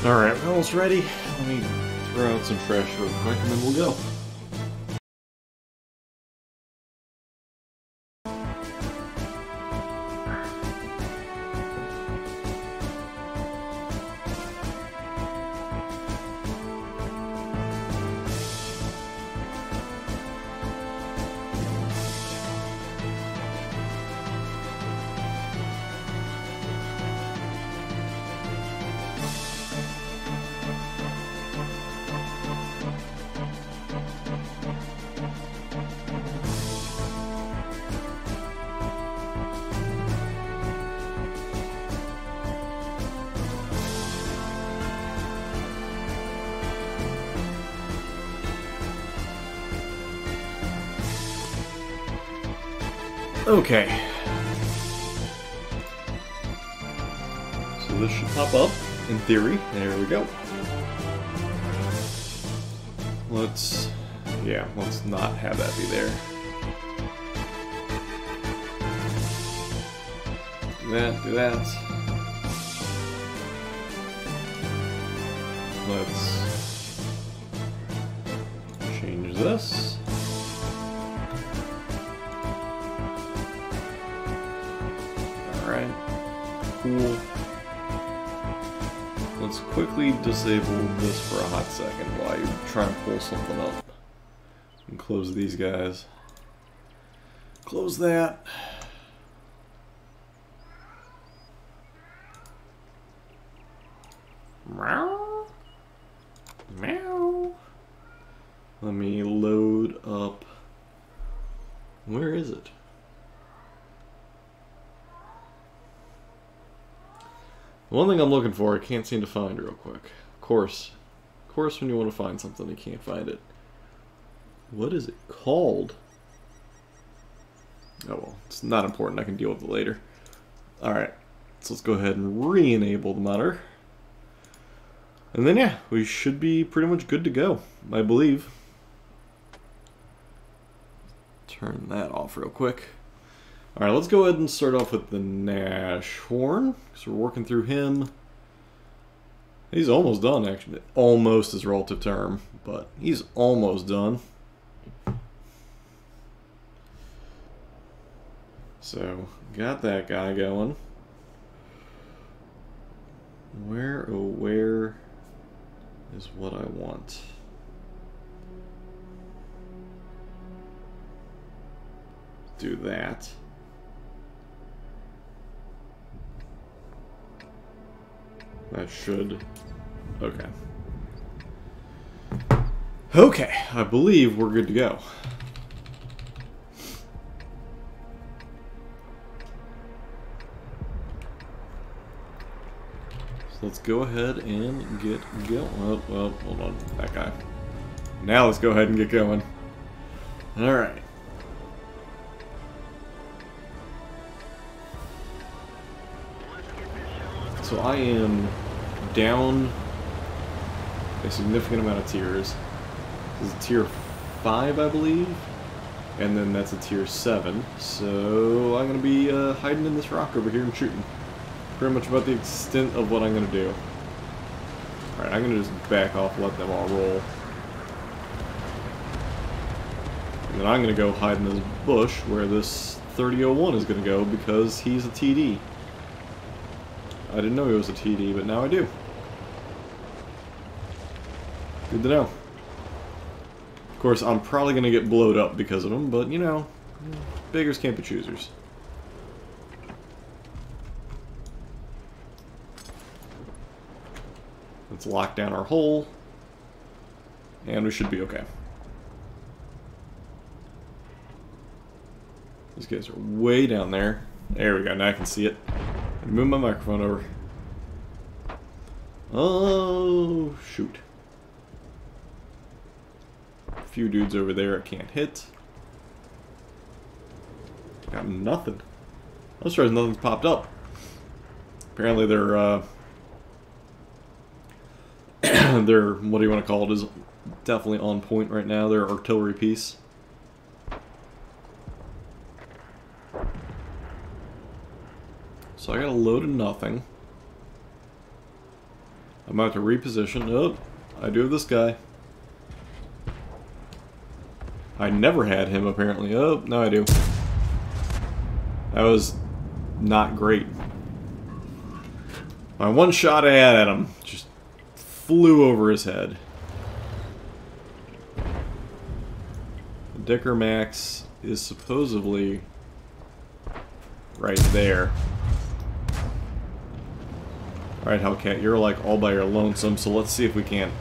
Alright, we're almost ready. Let me throw out some trash real quick and then we'll go. Okay. So this should pop up, in theory. There we go. Let's not have that be there. Do that. Let's change this. Alright, cool. Let's quickly disable this for a hot second while you try and pull something up. And close these guys. Close that. Meow. Meow. Let me load up. Where is it? One thing I'm looking for, I can't seem to find real quick. Of course, when you want to find something, you can't find it. What is it called? Oh well, it's not important. I can deal with it later. Alright, so let's go ahead and re-enable the monitor. And then yeah, we should be pretty much good to go, I believe. Turn that off real quick. Alright, let's go ahead and start off with the Nashorn, because we're working through him. He's almost done, actually. Almost is a relative term, but he's almost done. So, got that guy going. Where, oh where is what I want? Do that. That should... okay. Okay, I believe we're good to go. So let's go ahead and get going. Well, hold on, that guy. Now let's go ahead and get going. Alright. So I am down a significant amount of tiers. This is tier 5, I believe, and then that's a tier 7. So I'm going to be hiding in this rock over here and shooting. Pretty much about the extent of what I'm going to do. Alright, I'm going to just back off and let them all roll. And then I'm going to go hide in this bush where this 3001 is going to go because he's a TD. I didn't know he was a TD, but now I do. Good to know. Of course, I'm probably going to get blowed up because of him, but you know, beggars can't be choosers. Let's lock down our hole, and we should be okay. These guys are way down there. There we go, now I can see it. Move my microphone over. Oh, shoot. A few dudes over there I can't hit. Got nothing. I'm surprised nothing's popped up. Apparently they're, their, what do you want to call it, is definitely on point right now. Their artillery piece. So I got a load of nothing. I'm about to reposition. Oh, I do have this guy. I never had him, apparently. Oh, no I do. That was not great. My one shot I had at him just flew over his head. Decker Max is supposedly right there. Alright, Hellcat, you're like all by your lonesome, so let's see if we can't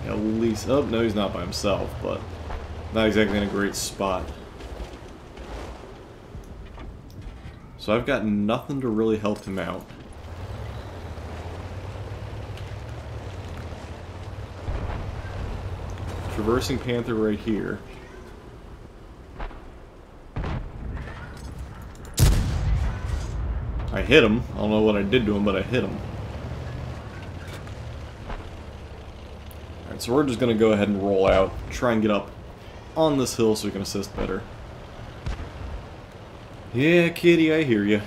at least... Oh, no, he's not by himself, but not exactly in a great spot. So I've got nothing to really help him out. Traversing Panther right here. I hit him. I don't know what I did to him, but I hit him. Alright, so we're just going to go ahead and roll out. Try and get up on this hill so we can assist better. Yeah, kitty, I hear ya.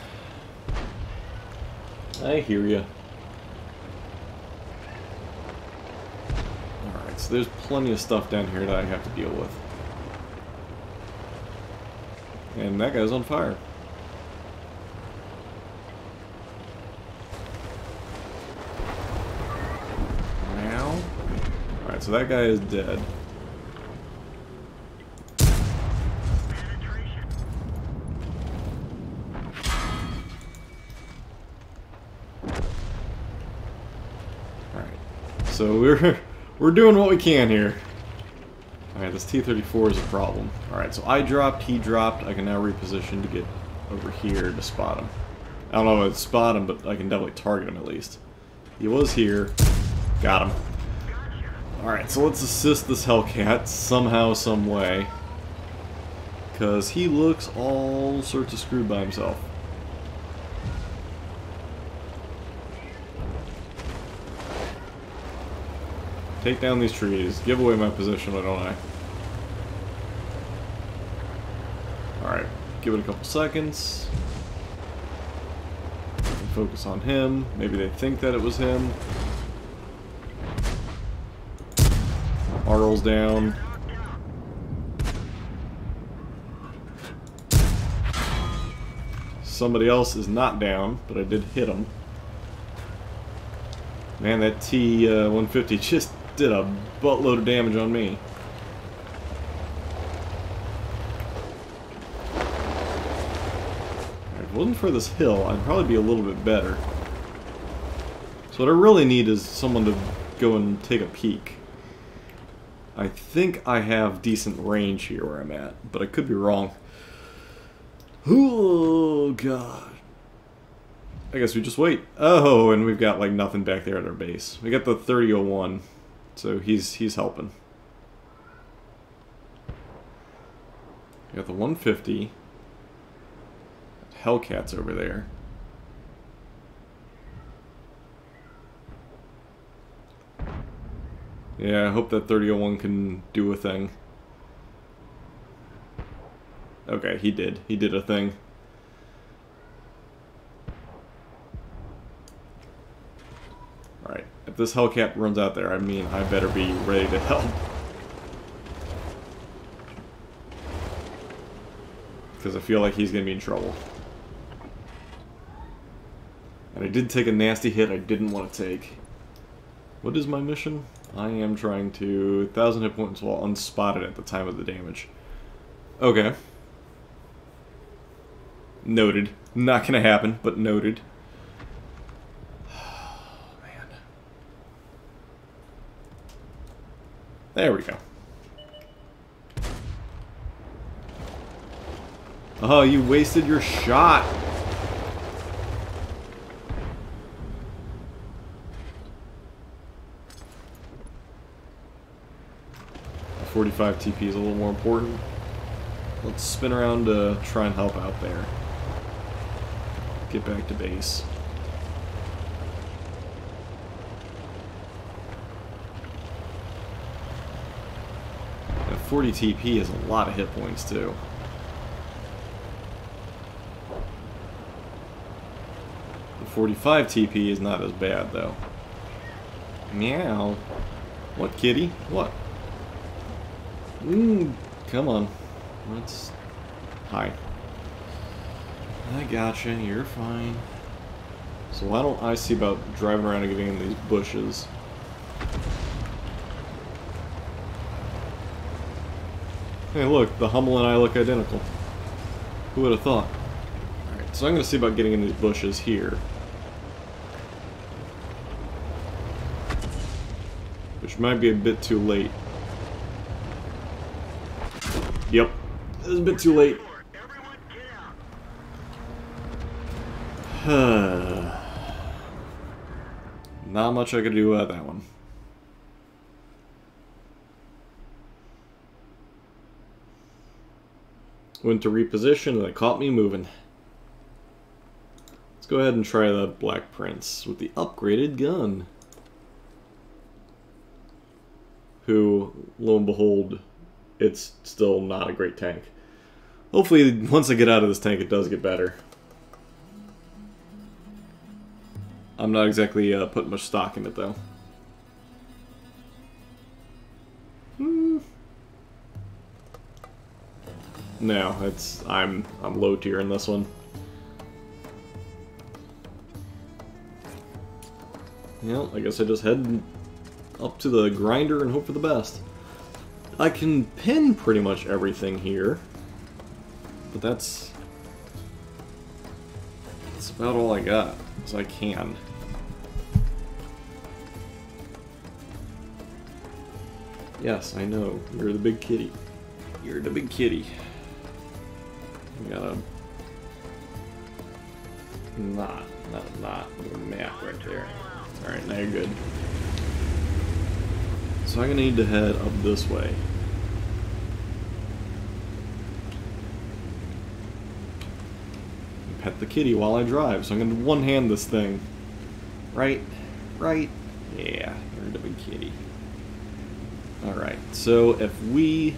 I hear ya. Alright, so there's plenty of stuff down here that I have to deal with. And that guy's on fire. Now. Alright, so that guy is dead. So we're doing what we can here. Alright, this T-34 is a problem. Alright, so I dropped, he dropped. I can now reposition to get over here to spot him. I don't know if I spot him, but I can definitely target him at least. He was here. Got him. Alright, so let's assist this Hellcat somehow, some way. Because he looks all sorts of screwed by himself. Take down these trees. Give away my position, why don't I? Alright, give it a couple seconds. Focus on him. Maybe they think that it was him. Arl's down. Somebody else is not down, but I did hit him. Man, that T-150 just did a buttload of damage on me. If it wasn't for this hill, I'd probably be a little bit better. So what I really need is someone to go and take a peek. I think I have decent range here where I'm at, but I could be wrong. Oh, God. I guess we just wait. Oh, and we've got like nothing back there at our base. We got the 3001. So he's helping. We got the 150. Hellcat's over there. Yeah, I hope that 3001 can do a thing. Okay, he did. He did a thing. Alright, if this Hellcat runs out there, I mean, I better be ready to help. Because I feel like he's going to be in trouble. And I did take a nasty hit I didn't want to take. What is my mission? I am trying to 1,000 hit points while unspotted at the time of the damage. Okay. Noted. Not going to happen, but noted. There we go. Oh, you wasted your shot. A 45 TP is a little more important. Let's spin around to try and help out there. Get back to base. That 40 TP is a lot of hit points too. The 45 TP is not as bad though. Meow. What, kitty? What? Come on. Let's... Hi. I gotcha, you're fine. So why don't I see about driving around and getting in these bushes? Hey look, the Hummel and I look identical. Who would have thought? Alright, so I'm going to see about getting in these bushes here. Which might be a bit too late. Yep, it was a bit too late. Not much I could do about that one. Went to reposition and it caught me moving. Let's go ahead and try the Black Prince with the upgraded gun. Who, lo and behold, it's still not a great tank. Hopefully, once I get out of this tank, it does get better. I'm not exactly putting much stock in it, though. No, it's I'm low tier in this one. Well, I guess I just head up to the grinder and hope for the best. I can pin pretty much everything here, but that's about all I got, as I can. Yes, I know. You're the big kitty. You're the big kitty. We got a not a map right there. Alright, now you're good. So I'm gonna need to head up this way. And pet the kitty while I drive, so I'm gonna one-hand this thing. Right? Right? Yeah, you're the big kitty. Alright, so if we...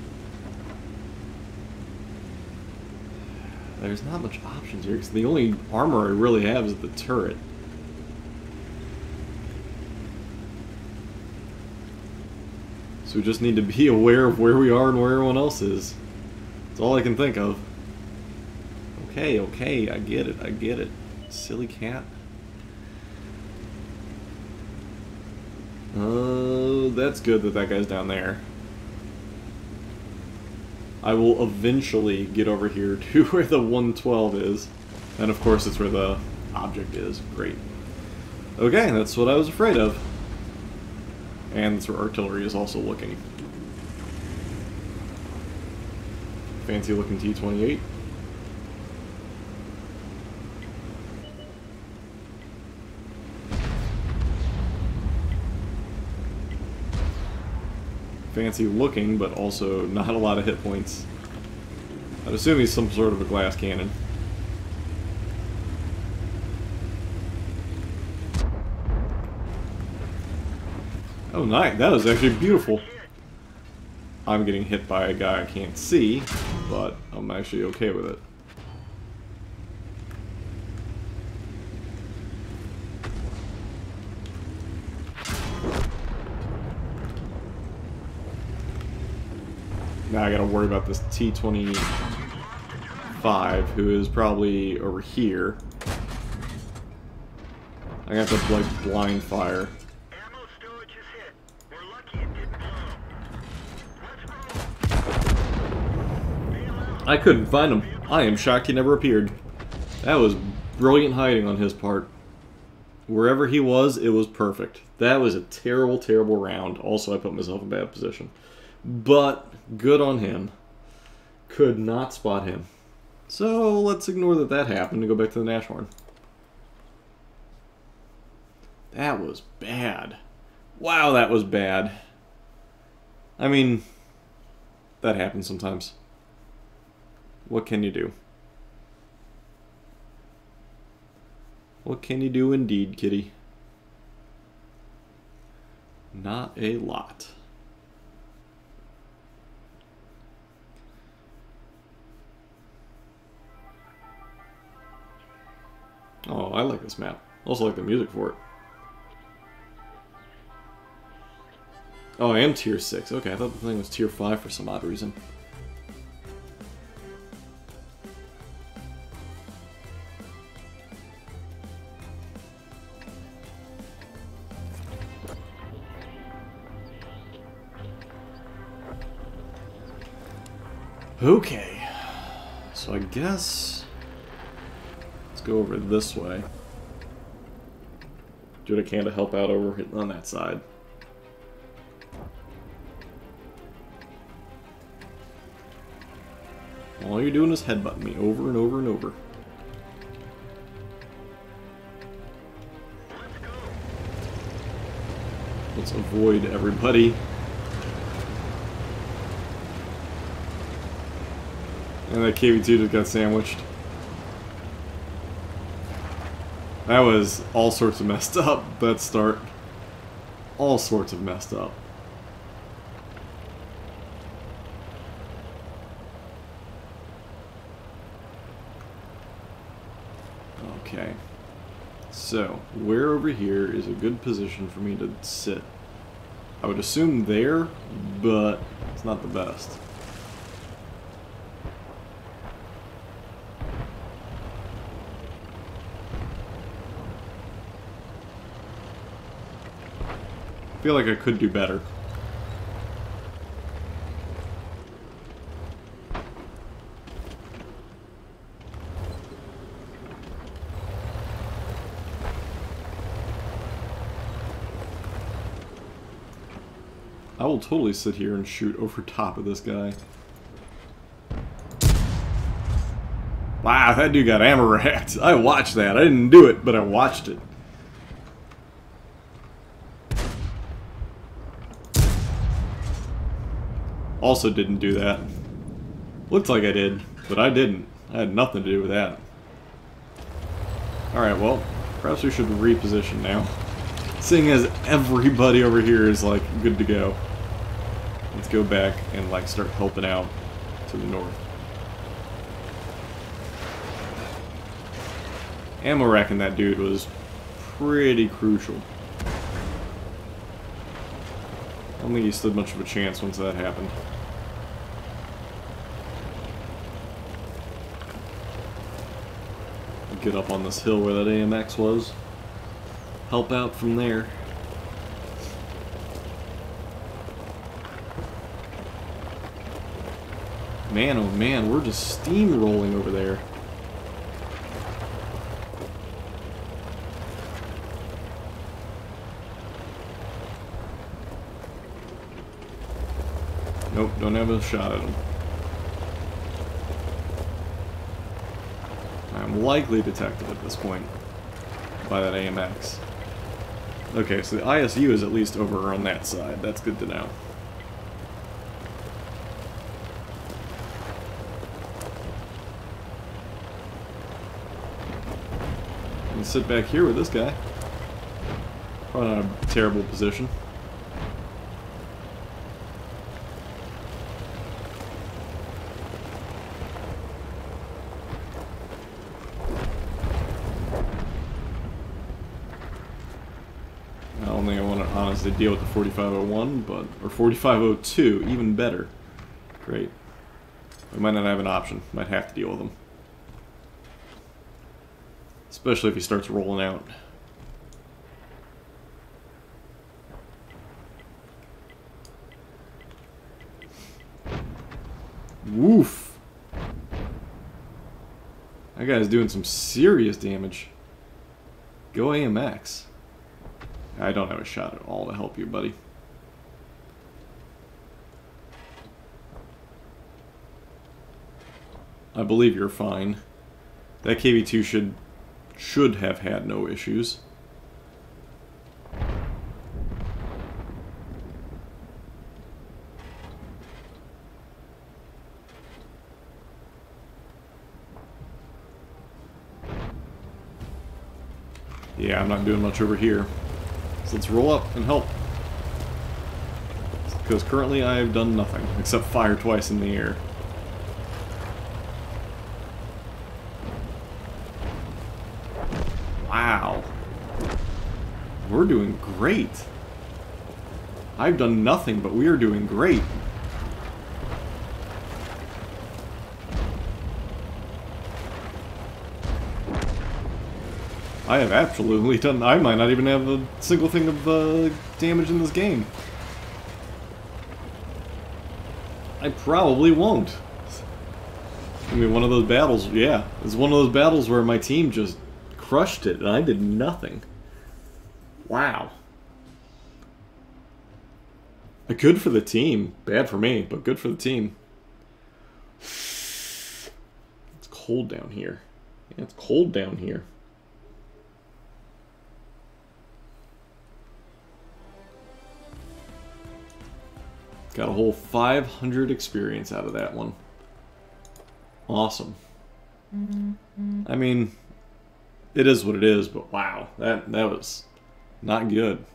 There's not much options here, because the only armor I really have is the turret. So we just need to be aware of where we are and where everyone else is. That's all I can think of. Okay, okay, I get it. Silly cat. That's good that that guy's down there. I will eventually get over here to where the 112 is. And of course it's where the object is. Great. Okay, that's what I was afraid of. And that's where artillery is also looking. Fancy looking T-28. Fancy looking, but also not a lot of hit points. I'd assume he's some sort of a glass cannon. Oh, nice. That was actually beautiful. I'm getting hit by a guy I can't see, but I'm actually okay with it. Now I gotta worry about this T-25, who is probably over here. I have to, like, blind fire. I couldn't find him. I am shocked he never appeared. That was brilliant hiding on his part. Wherever he was, it was perfect. That was a terrible, terrible round. Also, I put myself in a bad position. But, good on him. Could not spot him. So, let's ignore that that happened and go back to the Nashorn. That was bad. Wow, that was bad. I mean, that happens sometimes. What can you do? What can you do indeed, kitty? Not a lot. Oh, I like this map. Also like the music for it. Oh, I am tier 6. Okay, I thought the thing was tier 5 for some odd reason. Okay, so I guess let's go over this way. Do what I can to help out over on that side. All you're doing is headbutting me over and over and over. Let's avoid everybody. And that KV-2 just got sandwiched. That was all sorts of messed up, that start. All sorts of messed up. Okay. So, where over here is a good position for me to sit? I would assume there, but it's not the best. I feel like I could do better. I will totally sit here and shoot over top of this guy. Wow, that dude got ammo racked. I watched that. I didn't do it, but I watched it. Also didn't do that. Looked like I did, but I didn't. I had nothing to do with that. Alright, well, perhaps we should reposition now. Seeing as everybody over here is, like, good to go. Let's go back and, like, start helping out to the north. Ammo racking that dude was pretty crucial. I don't think he stood much of a chance once that happened. Get up on this hill where that AMX was. Help out from there. Man, oh man, we're just steamrolling over there. Nope, don't have a shot at him. I'm likely detected at this point by that AMX. Okay, so the ISU is at least over on that side. That's good to know. And sit back here with this guy. Probably not a terrible position. I don't think I want to honestly deal with the 4501, but or 4502, even better. Great. We might not have an option. Might have to deal with him. Especially if he starts rolling out. Woof! That guy's doing some serious damage. Go AMX. I don't have a shot at all to help you, buddy. I believe you're fine. That KV-2 should have had no issues. Yeah, I'm not doing much over here. So let's roll up and help. Because currently I have done nothing, except fire twice in the air. Wow. We're doing great. I've done nothing, but we are doing great. I have absolutely done... I might not even have a single thing of damage in this game. I probably won't. I mean, one of those battles, yeah. It's one of those battles where my team just crushed it, and I did nothing. Wow. Good for the team. Bad for me, but good for the team. It's cold down here. Yeah, it's cold down here. Got a whole 500 experience out of that one. Awesome. I mean, it is what it is, but wow, that was not good.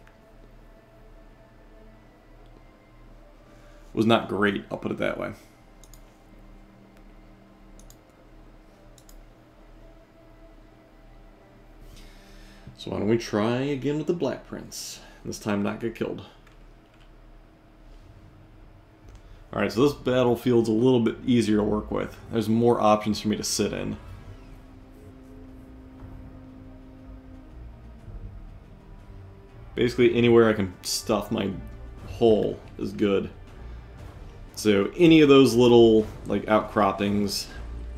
Was not great, I'll put it that way. So why don't we try again with the Black Prince? This time not get killed. Alright, so this battlefield's a little bit easier to work with. There's more options for me to sit in. Basically, anywhere I can stuff my hull is good. So, any of those little, like, outcroppings,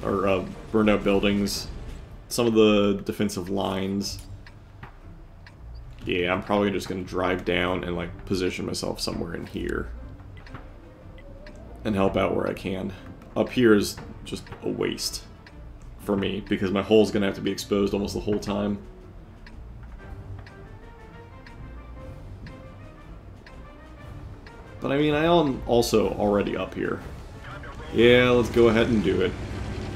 or burned out buildings, some of the defensive lines, yeah, I'm probably just going to drive down and, like, position myself somewhere in here. And help out where I can. Up here is just a waste for me, because my hull's going to have to be exposed almost the whole time. But I mean, I am also already up here. Yeah, let's go ahead and do it.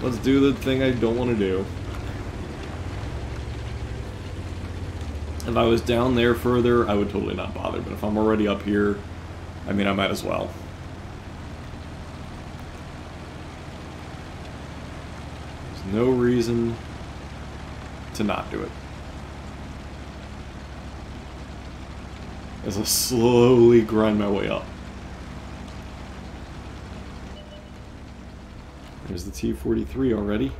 Let's do the thing I don't want to do. If I was down there further, I would totally not bother, but if I'm already up here, I mean, I might as well. No reason to not do it. As I slowly grind my way up. There's the T-43 already.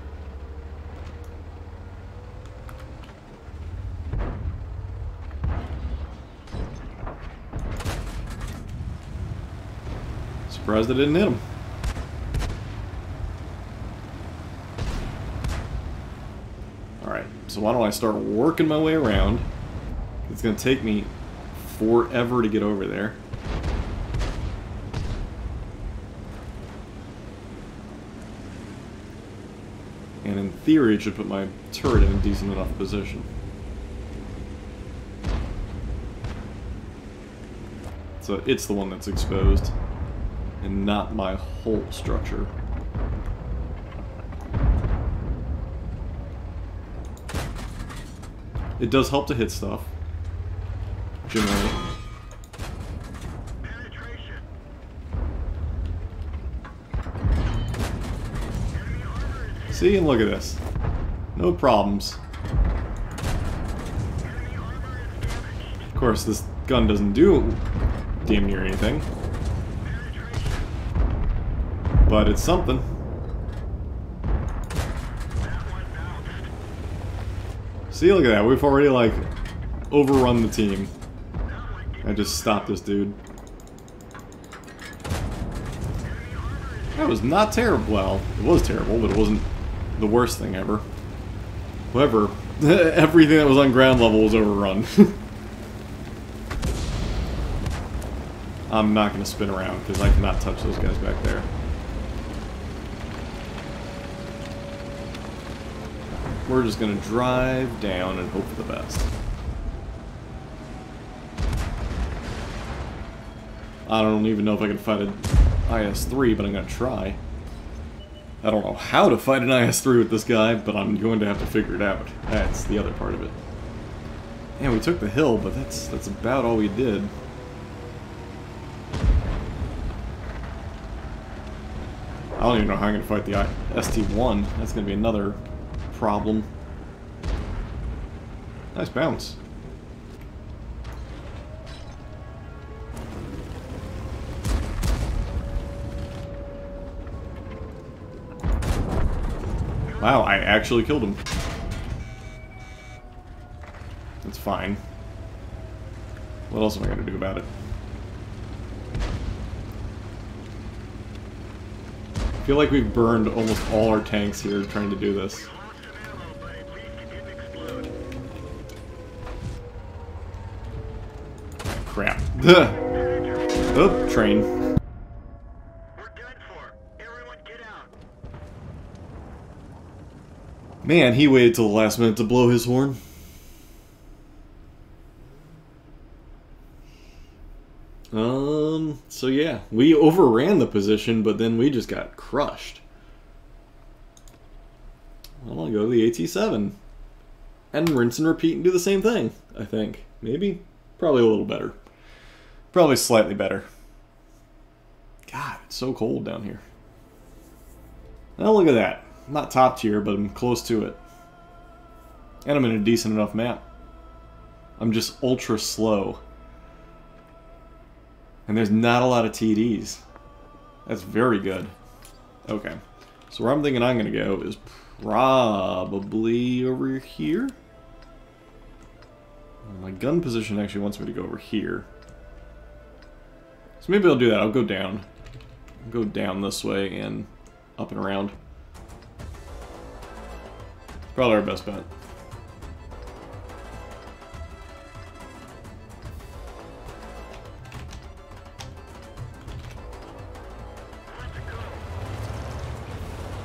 Surprised I didn't hit him. So why don't I start working my way around? It's going to take me forever to get over there. And in theory, it should put my turret in a decent enough position. So it's the one that's exposed, and not my whole structure. It does help to hit stuff, generally. See, and look at this. No problems. Of course, this gun doesn't do damn near anything. But it's something. See, look at that. We've already, like, overrun the team. I just stopped this dude. That was not terrible. Well, it was terrible, but it wasn't the worst thing ever. However, everything that was on ground level was overrun. I'm not going to spin around, because I cannot touch those guys back there. We're just going to drive down and hope for the best. I don't even know if I can fight an IS-3, but I'm going to try. I don't know how to fight an IS-3 with this guy, but I'm going to have to figure it out. That's the other part of it. And we took the hill, but that's about all we did. I don't even know how I'm going to fight the ST-1. That's going to be another problem. Nice bounce. Wow, I actually killed him. That's fine. What else am I going to do about it? I feel like we've burned almost all our tanks here trying to do this. Crap. Oh, train. We're done for. Everyone get out. Man, he waited till the last minute to blow his horn. So yeah, we overran the position, but then we just got crushed. Well, I'll go to the AT-7. And rinse and repeat and do the same thing, I think. Maybe? Probably a little better. Probably slightly better. God, it's so cold down here. Now look at that. I'm not top tier, but I'm close to it. And I'm in a decent enough map. I'm just ultra slow. And there's not a lot of TDs. That's very good. Okay. So where I'm thinking I'm going to go is probably over here. My gun position actually wants me to go over here. So maybe I'll do that. I'll go down. I'll go down this way and up and around. Probably our best bet.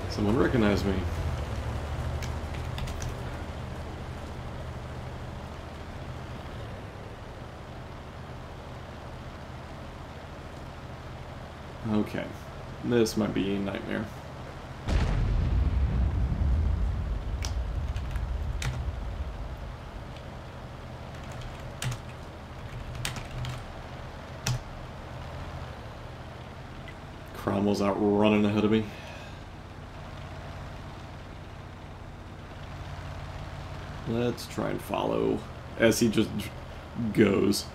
Someone recognize me. Okay. This might be a nightmare. Cromwell's out running ahead of me. Let's try and follow as he just goes.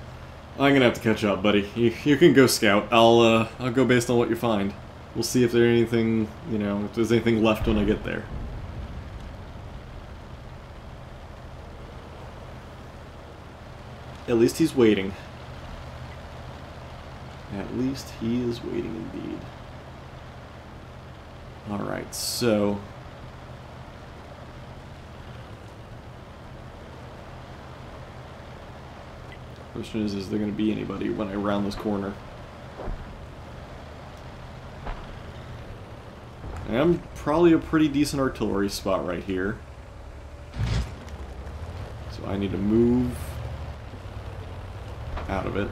I'm gonna have to catch up, buddy. You can go scout. I'll go based on what you find. We'll see if there's anything, you know, if there's anything left when I get there. At least he's waiting. At least he is waiting indeed. Alright, so... question is there going to be anybody when I round this corner? I'm probably a pretty decent artillery spot right here. So I need to move out of it.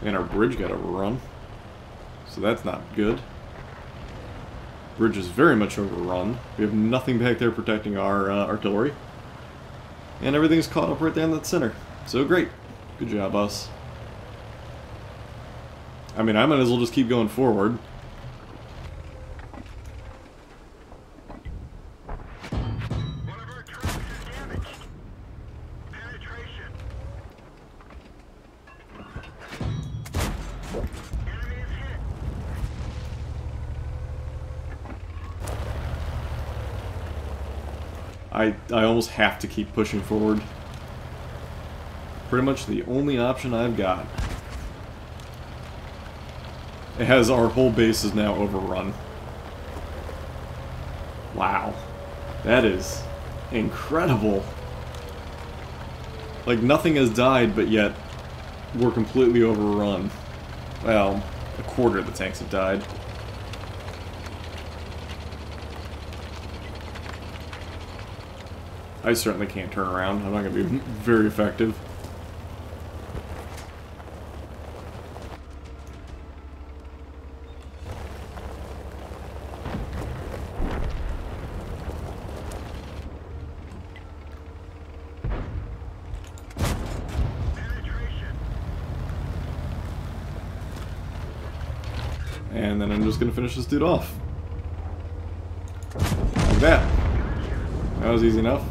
And our bridge got overrun. So that's not good. Bridge is very much overrun. We have nothing back there protecting our artillery. And everything's caught up right down that center. So great. Good job, us. I mean, I might as well just keep going forward. One of our troops is damaged. Penetration. Enemy is hit. I almost have to keep pushing forward. Pretty much the only option I've got. As our whole base is now overrun. Wow. That is incredible. Like, nothing has died, but yet we're completely overrun. Well, a quarter of the tanks have died. I certainly can't turn around. I'm not going to be very effective. And then I'm just going to finish this dude off. Like that. That was easy enough.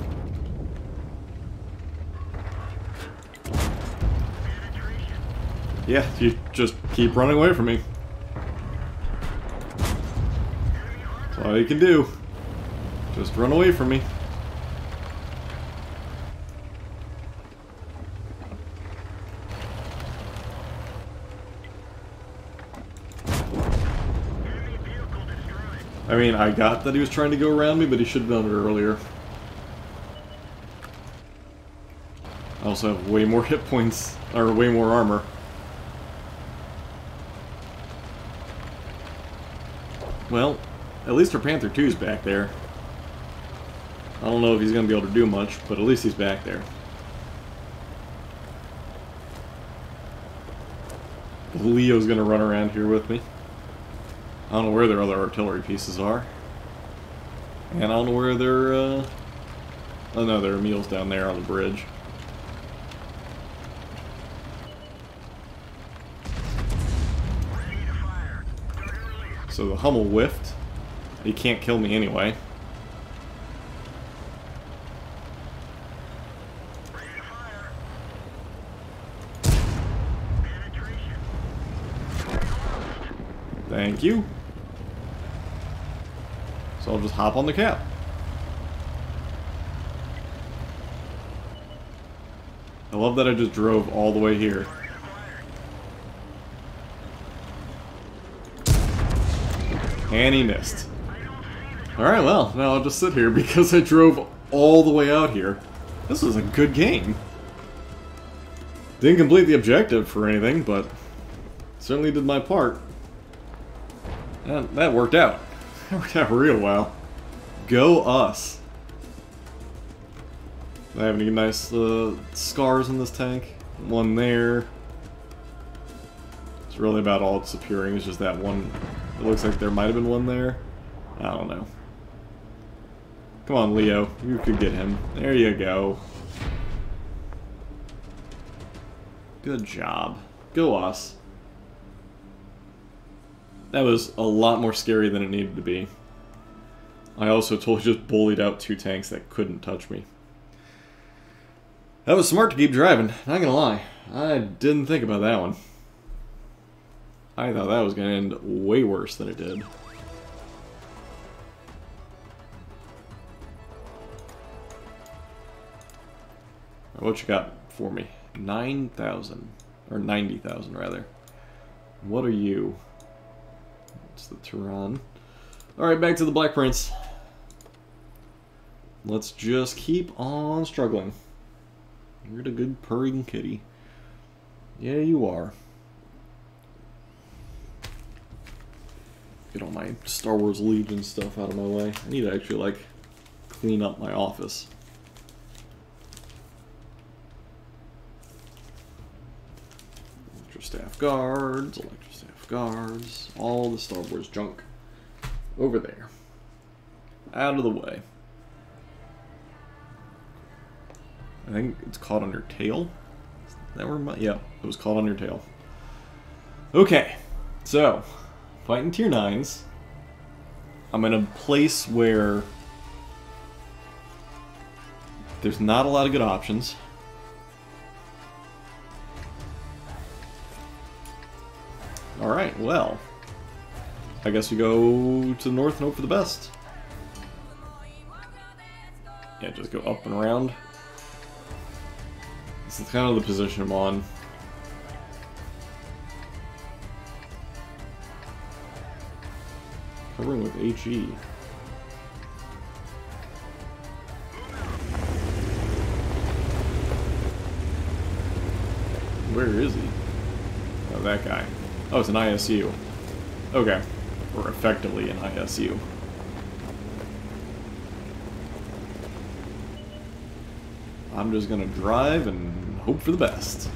Yeah, you just keep running away from me. That's all you can do. Just run away from me. Enemy vehicle destroyed. I mean, I got that he was trying to go around me, but he should have done it earlier. I also have way more hit points, or way more armor. Well, at least our Panther 2's back there. I don't know if he's going to be able to do much, but at least he's back there. Leo's going to run around here with me. I don't know where their other artillery pieces are. And I don't know where their, oh no, there are Emil's down there on the bridge. Ready to fire. Target released. So the Hummel whiffed. He can't kill me anyway. Ready to fire. Penetration. Thank you. So I'll just hop on the cap. I love that I just drove all the way here. Target acquired. And he missed. Alright, well, now I'll just sit here because I drove all the way out here. This was a good game. Didn't complete the objective for anything, but certainly did my part. And that worked out. That worked out real well. Go us. I have any nice scars in this tank. One there. It's really about all it's appearing. It's just that one. It looks like there might have been one there. I don't know. Come on, Leo. You could get him. There you go. Good job. Go us. That was a lot more scary than it needed to be. I also totally just bullied out two tanks that couldn't touch me. That was smart to keep driving, not gonna lie. I didn't think about that one. I thought that was gonna end way worse than it did. What you got for me? 9,000. Or 90,000, rather. What are you? It's the Tehran. Alright, back to the Black Prince. Let's just keep on struggling. You're the good purring kitty. Yeah, you are. Get all my Star Wars Legion stuff out of my way. I need to actually, like, clean up my office. Electrostaff guards, all the Star Wars junk. Over there. Out of the way. I think it's caught on your tail. Is that where my... Yeah, it was caught on your tail. Okay, so fighting tier 9s. I'm in a place where there's not a lot of good options. Alright, well, I guess we go to the north and hope for the best. Yeah, just go up and around. This is kind of the position I'm on. Covering with HE. Where is he? Oh, that guy. Oh, it's an ISU. Okay. Or effectively an ISU. I'm just gonna drive and hope for the best.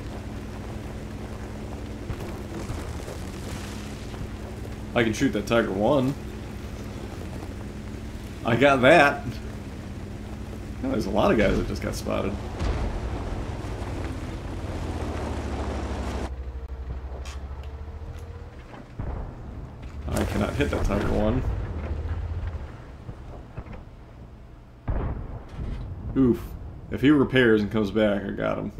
I can shoot that Tiger 1. I got that. Oh, there's a lot of guys that just got spotted. I cannot hit that Tiger 1. Oof. If he repairs and comes back, I got him.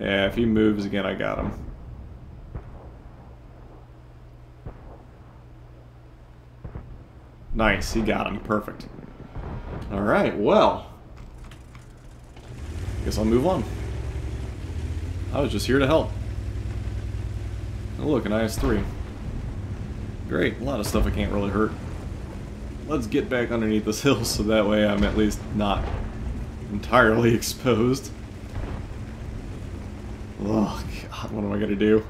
Yeah, if he moves again, I got him. Nice, he got him. Perfect. Alright, well. Guess I'll move on. I was just here to help. Oh look, an IS-3. Great, a lot of stuff I can't really hurt. Let's get back underneath this hill so that way I'm at least not entirely exposed. Oh god, what am I gonna do?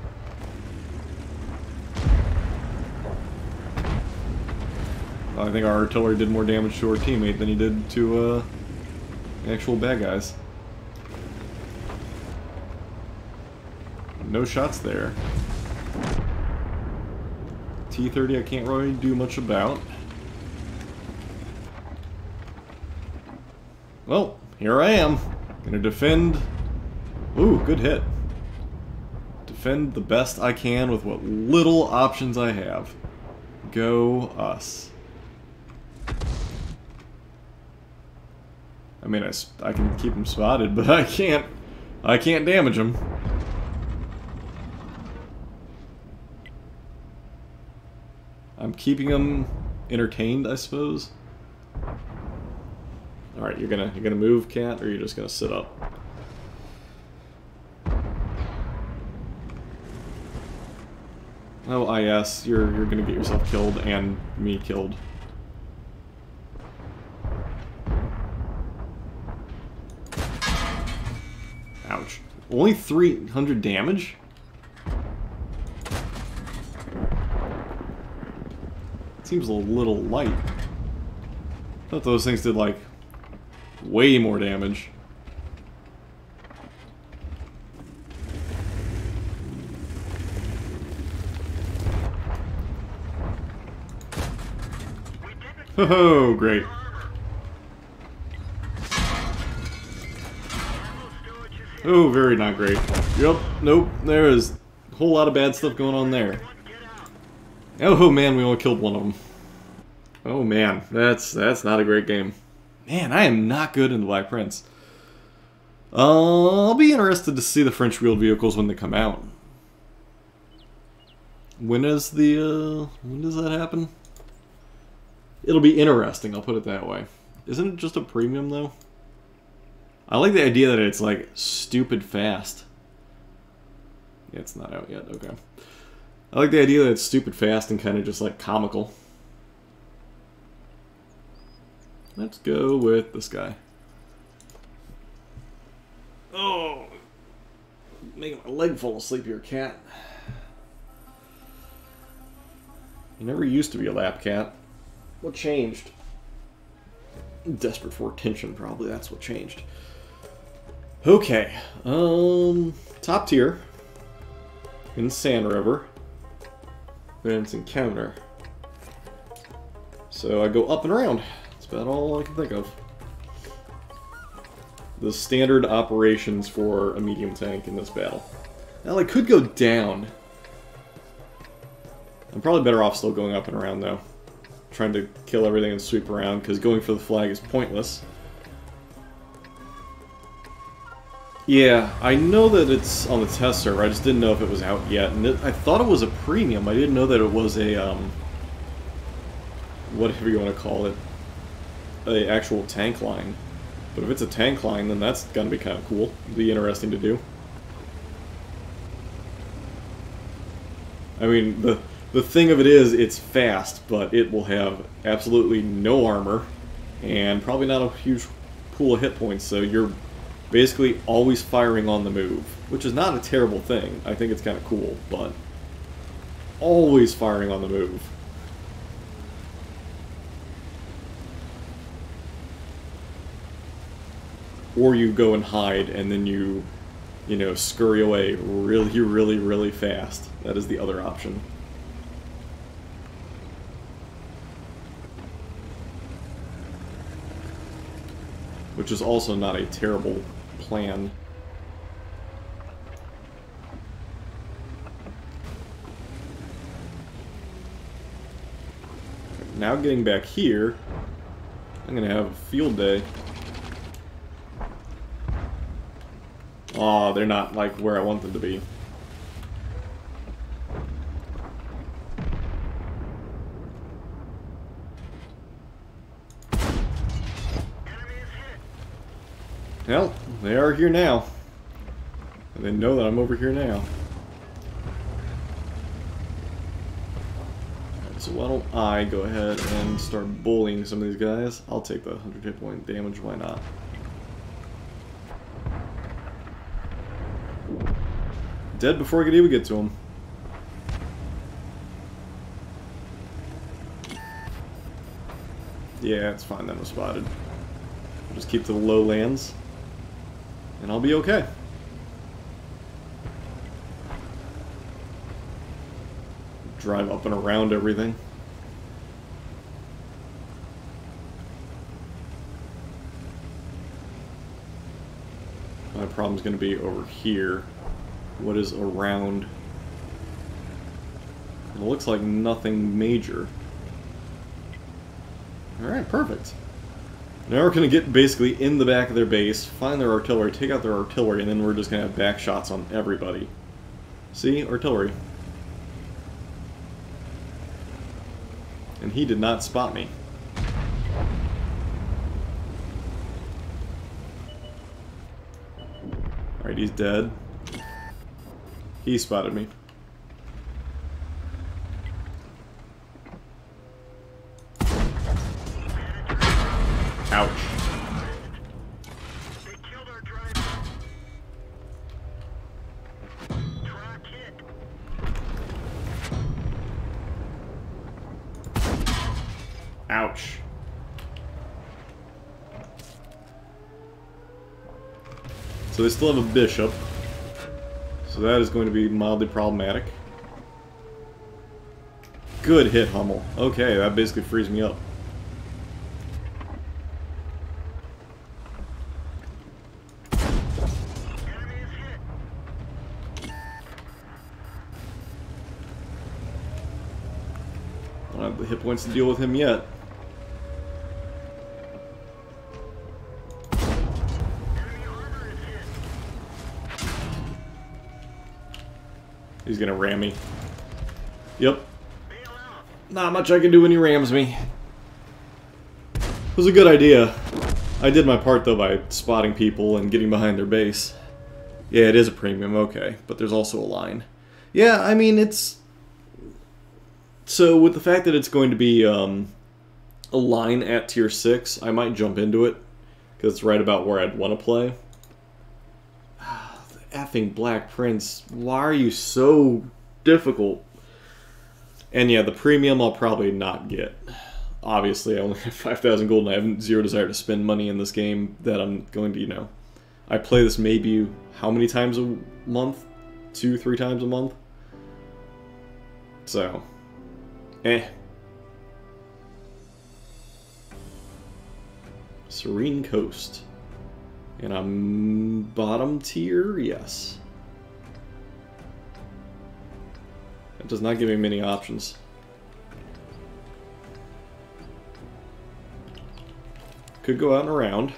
I think our artillery did more damage to our teammate than he did to actual bad guys. No shots there. T-30 I can't really do much about. Well, here I am. Gonna defend... Ooh, good hit. Defend the best I can with what little options I have. Go us. I mean, I can keep him spotted, but I can't damage him. I'm keeping him entertained, I suppose. All right, you're gonna move, Cat, or you're just gonna sit up? Oh, IS, you're gonna get yourself killed and me killed. Ouch. Only 300 damage? Seems a little light. I thought those things did, like, way more damage. Oh, great. Oh, very not great. Yep, nope, there is a whole lot of bad stuff going on there. Oh man, we only killed one of them. Oh man, that's not a great game. Man, I am not good in the Black Prince. I'll be interested to see the French wheeled vehicles when they come out. When does that happen? It'll be interesting, I'll put it that way. Isn't it just a premium though? I like the idea that it's like stupid fast. Yeah, it's not out yet, okay. I like the idea that it's stupid fast and kind of just like comical. Let's go with this guy. Oh, making my leg fall asleep here, Cat. You never used to be a lap cat. What changed? Desperate for attention, probably. That's what changed. Okay, top tier in Sand River. Then it's encounter. So I go up and around. That's about all I can think of. The standard operations for a medium tank in this battle. Now I could go down. I'm probably better off still going up and around though. Trying to kill everything and sweep around, because going for the flag is pointless. Yeah, I know that it's on the test server, I just didn't know if it was out yet. And I thought it was a premium, I didn't know that it was a, whatever you want to call it, a actual tank line. But if it's a tank line, then that's gonna be kind of cool. It'd be interesting to do. I mean, the thing of it is, it's fast, but it will have absolutely no armor, and probably not a huge pool of hit points, so you're basically always firing on the move, which is not a terrible thing. I think it's kind of cool, but always firing on the move. Or you go and hide, and then you know, scurry away really, really, really fast. That is the other option. Which is also not a terrible plan. Now getting back here, I'm gonna have a field day. Aw, they're not, like, where I want them to be. Enemy is hit. Well, they are here now. And they know that I'm over here now. Alright, so why don't I go ahead and start bullying some of these guys? I'll take the 100 hit point damage, why not? Dead before I could even get to him. Yeah, it's fine, that was spotted. I'll just keep to the lowlands, and I'll be okay. Drive up and around everything. My problem's going to be over here. What is around? It looks like nothing major. Alright, perfect. Now we're going to get basically in the back of their base, find their artillery, take out their artillery, and then we're just going to have back shots on everybody. See? Artillery. And he did not spot me. Alright, he's dead. He spotted me. Ouch. They killed our driver. Track hit. Ouch. So they still have a bishop. So that is going to be mildly problematic. Good hit, Hummel. Okay, that basically frees me up. Enemy is hit. I don't have the hit points to deal with him yet. Enemy armor is hit. He's gonna ram me. Yep. Bail out. Not much I can do when he rams me. It was a good idea. I did my part though by spotting people and getting behind their base. Yeah, it is a premium, okay. But there's also a line. Yeah, I mean, it's... So, with the fact that it's going to be a line at tier 6, I might jump into it. Because it's right about where I'd want to play. The effing Black Prince. Why are you so difficult? And yeah, the premium I'll probably not get. Obviously, I only have 5,000 gold and I have zero desire to spend money in this game that I'm going to, you know... I play this maybe how many times a month? 2-3 times a month? So... Serene Coast. And I'm bottom tier? Yes. It does not give me many options. Could go out and around.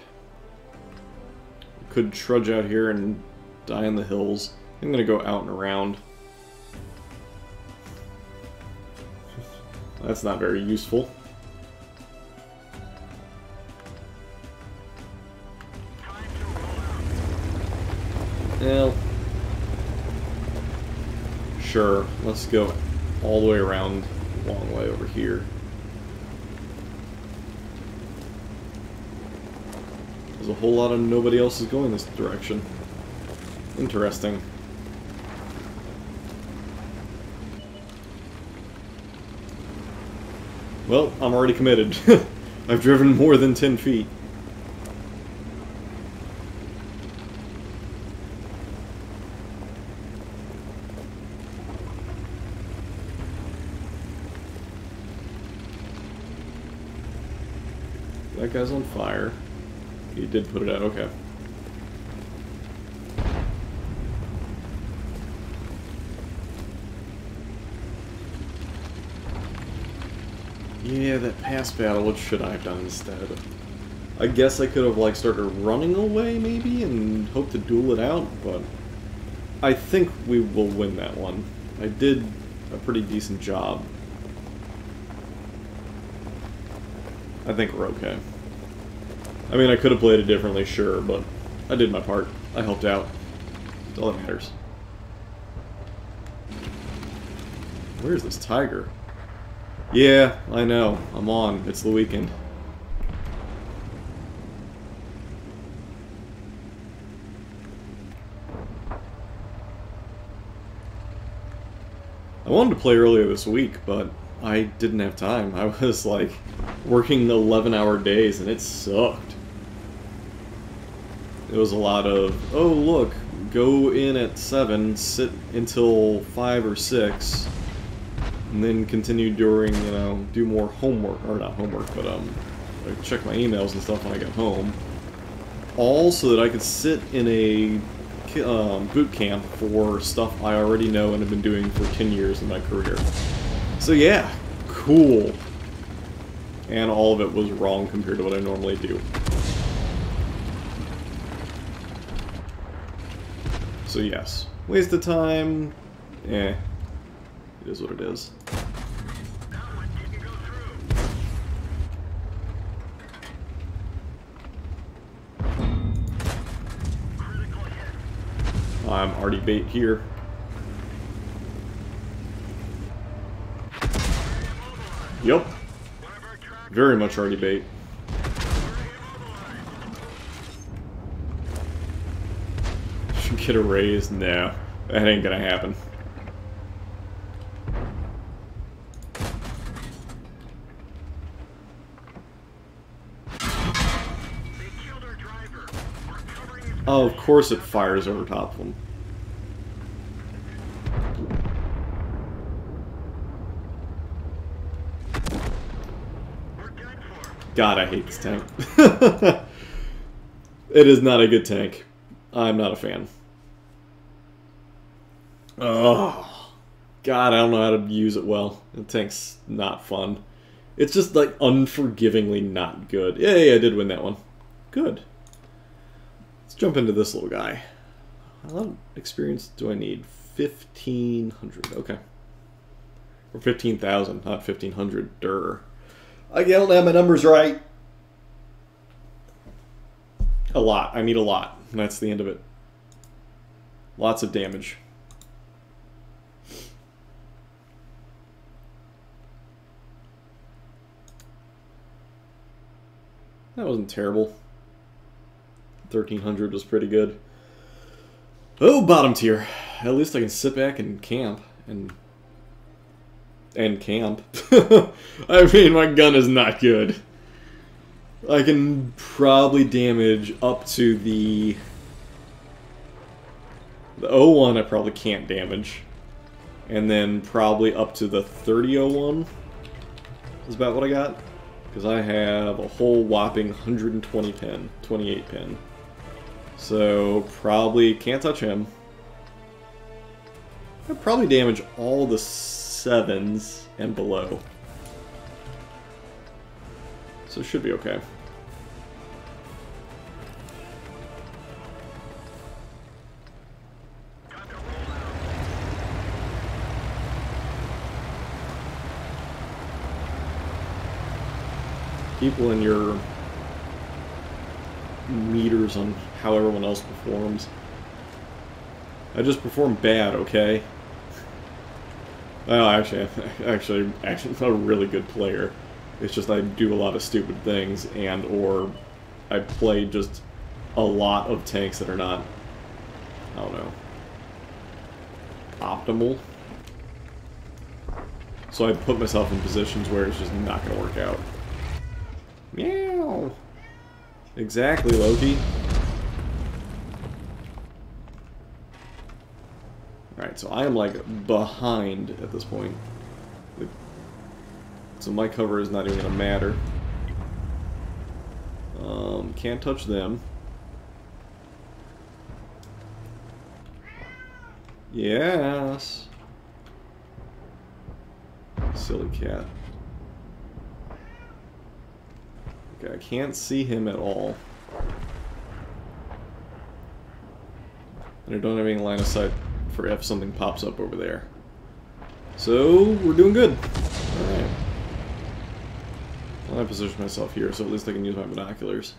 Could trudge out here and die in the hills. I'm gonna go out and around. That's not very useful. Time to roll out. Well, sure. Let's go all the way around, long way over here. There's a whole lot of nobody else is going this direction. Interesting. Well, I'm already committed. I've driven more than 10 feet. That guy's on fire. He did put it out, okay. Yeah, that past battle, what should I have done instead? I guess I could have like started running away maybe and hoped to duel it out, but I think we will win that one. I did a pretty decent job. I think we're okay. I mean, I could have played it differently, sure, but I did my part. I helped out. That's all that matters. Where's this tiger? Yeah, I know. I'm on. It's the weekend. I wanted to play earlier this week, but I didn't have time. I was, like, working 11-hour days, and it sucked. It was a lot of, oh, look, go in at 7, sit until 5 or 6, and then continue during, you know, do more homework, or not homework, but, I check my emails and stuff when I get home. All so that I could sit in a boot camp for stuff I already know and have been doing for 10 years in my career. So yeah, cool. And all of it was wrong compared to what I normally do. So yes, waste of time, it is what it is. I'm already bait here. Yup. Very much already bait. Should get a raise? No. That ain't gonna happen. Oh, of course it fires over top of them. God, I hate this tank. It is not a good tank. I'm not a fan. Oh, God, I don't know how to use it well. The tank's not fun. It's just, like, unforgivingly not good. Yay, I did win that one. Good. Let's jump into this little guy. How much experience do I need? 1,500. Okay. Or 15,000, not 1,500. Durr. I don't have my numbers right. A lot. I need a lot. And that's the end of it. Lots of damage. That wasn't terrible. 1,300 was pretty good. Oh, bottom tier. At least I can sit back and camp. And camp. I mean, my gun is not good. I can probably damage up to the 01 I probably can't damage. And then probably up to the 3001 is about what I got. Because I have a whole whopping 120 pin, 28 pin. So probably can't touch him. I'd probably damage all the 7s and below. So it should be okay. People in your meters on how everyone else performs. I just perform bad, okay? Well, actually, I'm a really good player. It's just I do a lot of stupid things, and or I play just a lot of tanks that are not, I don't know, optimal. So I put myself in positions where it's just not going to work out. Meow. Exactly, Loki. Alright, so I am, like, behind at this point. So my cover is not even going to matter. Can't touch them. Yes. Silly cat. Okay, I can't see him at all. And I don't have any line of sight for if something pops up over there. So, we're doing good. Alright. Well, I position myself here, so at least I can use my binoculars.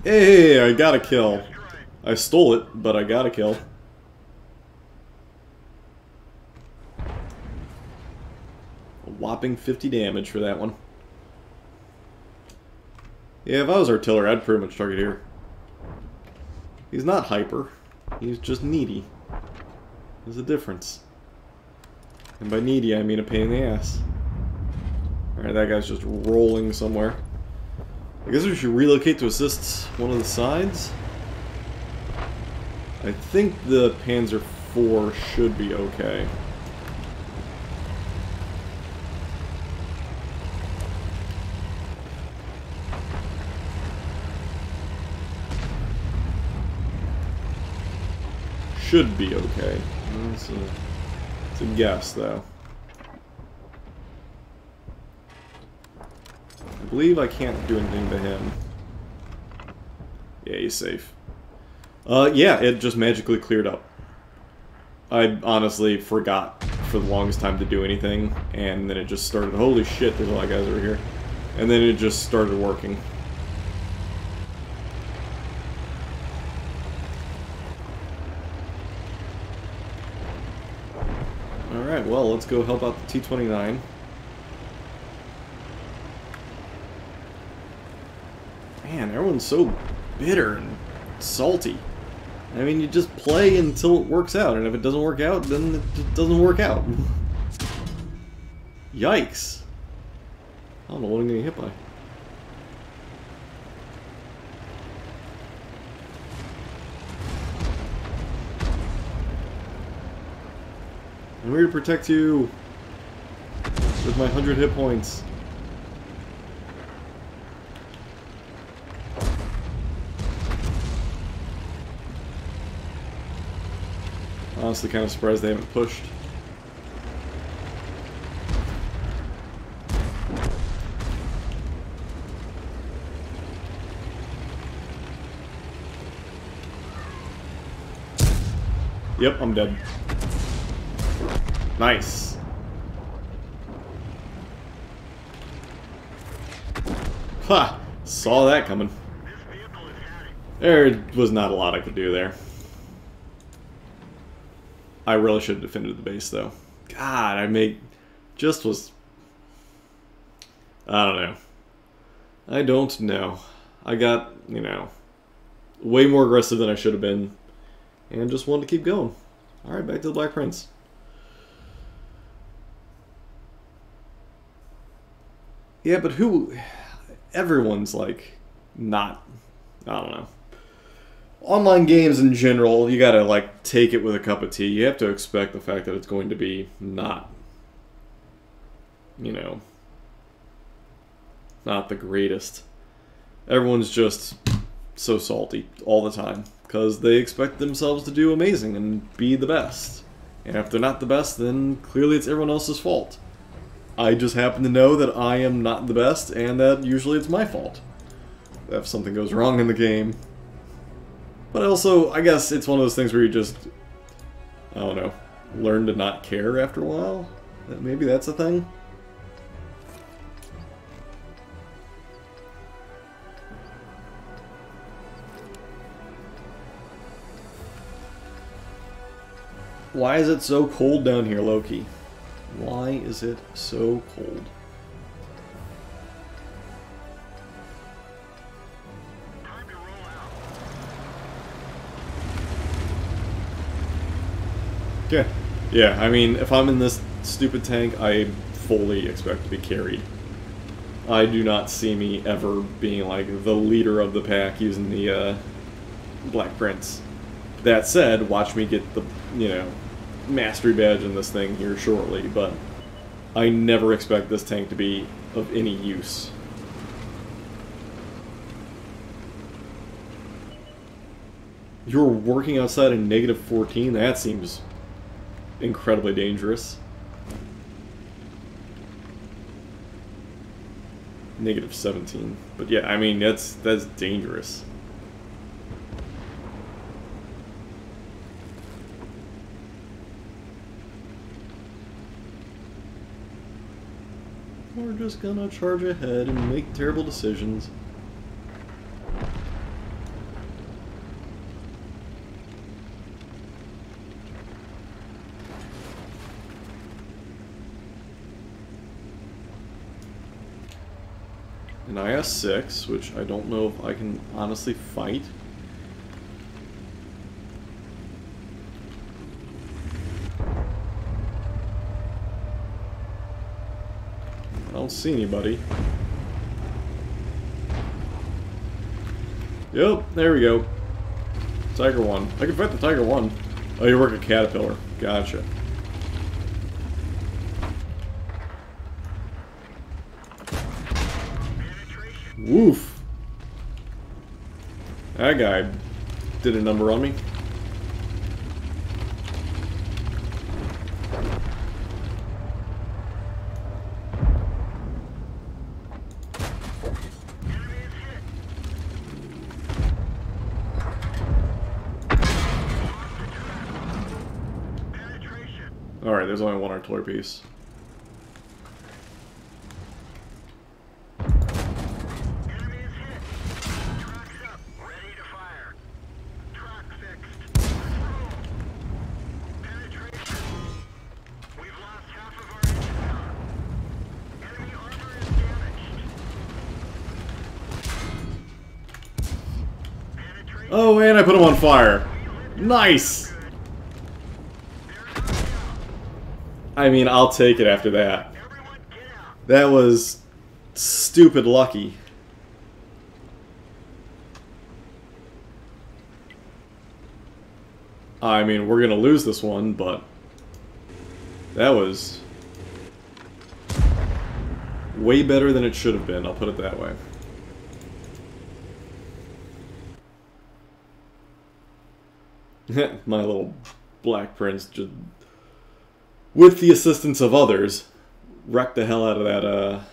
Hey, I got a kill. I stole it, but I got a kill. A whopping 50 damage for that one. Yeah, if I was artillery, I'd pretty much target here. He's not hyper. He's just needy. There's a difference. And by needy, I mean a pain in the ass. Alright, that guy's just rolling somewhere. I guess we should relocate to assist one of the sides. I think the Panzer IV should be okay. Should be okay. It's a guess, though. I believe I can't do anything to him. Yeah, he's safe. Yeah, it just magically cleared up. I honestly forgot for the longest time to do anything, and then it just started. Holy shit, there's a lot of guys over here. And then it just started working. Alright, well, let's go help out the T-29. Man, everyone's so bitter and salty. I mean, you just play until it works out, and if it doesn't work out, then it just doesn't work out. Yikes. I don't know what I'm getting hit by. I'm here to protect you with my 100 hit points. Honestly, kind of surprised they haven't pushed. Yep, I'm dead. Nice. Ha! Saw that coming. There was not a lot I could do there. I really should have defended the base, though. God, just was... I don't know. I don't know. I got, you know, way more aggressive than I should have been, and just wanted to keep going. Alright, back to the Black Prince. Yeah, but everyone's like, not, I don't know. Online games in general, you gotta like take it with a cup of tea. You have to expect the fact that it's going to be not, you know, not the greatest. Everyone's just so salty all the time because they expect themselves to do amazing and be the best. And if they're not the best, then clearly it's everyone else's fault. I just happen to know that I am not the best, and that usually it's my fault if something goes wrong in the game. But also, I guess it's one of those things where you just, I don't know, learn to not care after a while? Maybe that's a thing? Why is it so cold down here, Loki? Why is it so cold? Time to roll out. Okay. Yeah, I mean, if I'm in this stupid tank, I fully expect to be carried. I do not see me ever being like the leader of the pack using the Black Prince. That said, watch me get the, you know, mastery badge in this thing here shortly, but I never expect this tank to be of any use. You're working outside in -14? That seems incredibly dangerous. Negative 17. But yeah, I mean, that's dangerous. We're just gonna charge ahead and make terrible decisions. An IS-6, which I don't know if I can honestly fight. I don't see anybody. Yep, there we go. Tiger 1. I can fight the Tiger 1. Oh, you work at Caterpillar. Gotcha. Woof. That guy did a number on me. Alright, there's only one artillery piece. Oh, and I put him on fire. Nice! I mean, I'll take it after that. That was stupid lucky. I mean, we're gonna lose this one, but that was way better than it should have been, I'll put it that way. My little Black Prince just, with the assistance of others, wrecked the hell out of that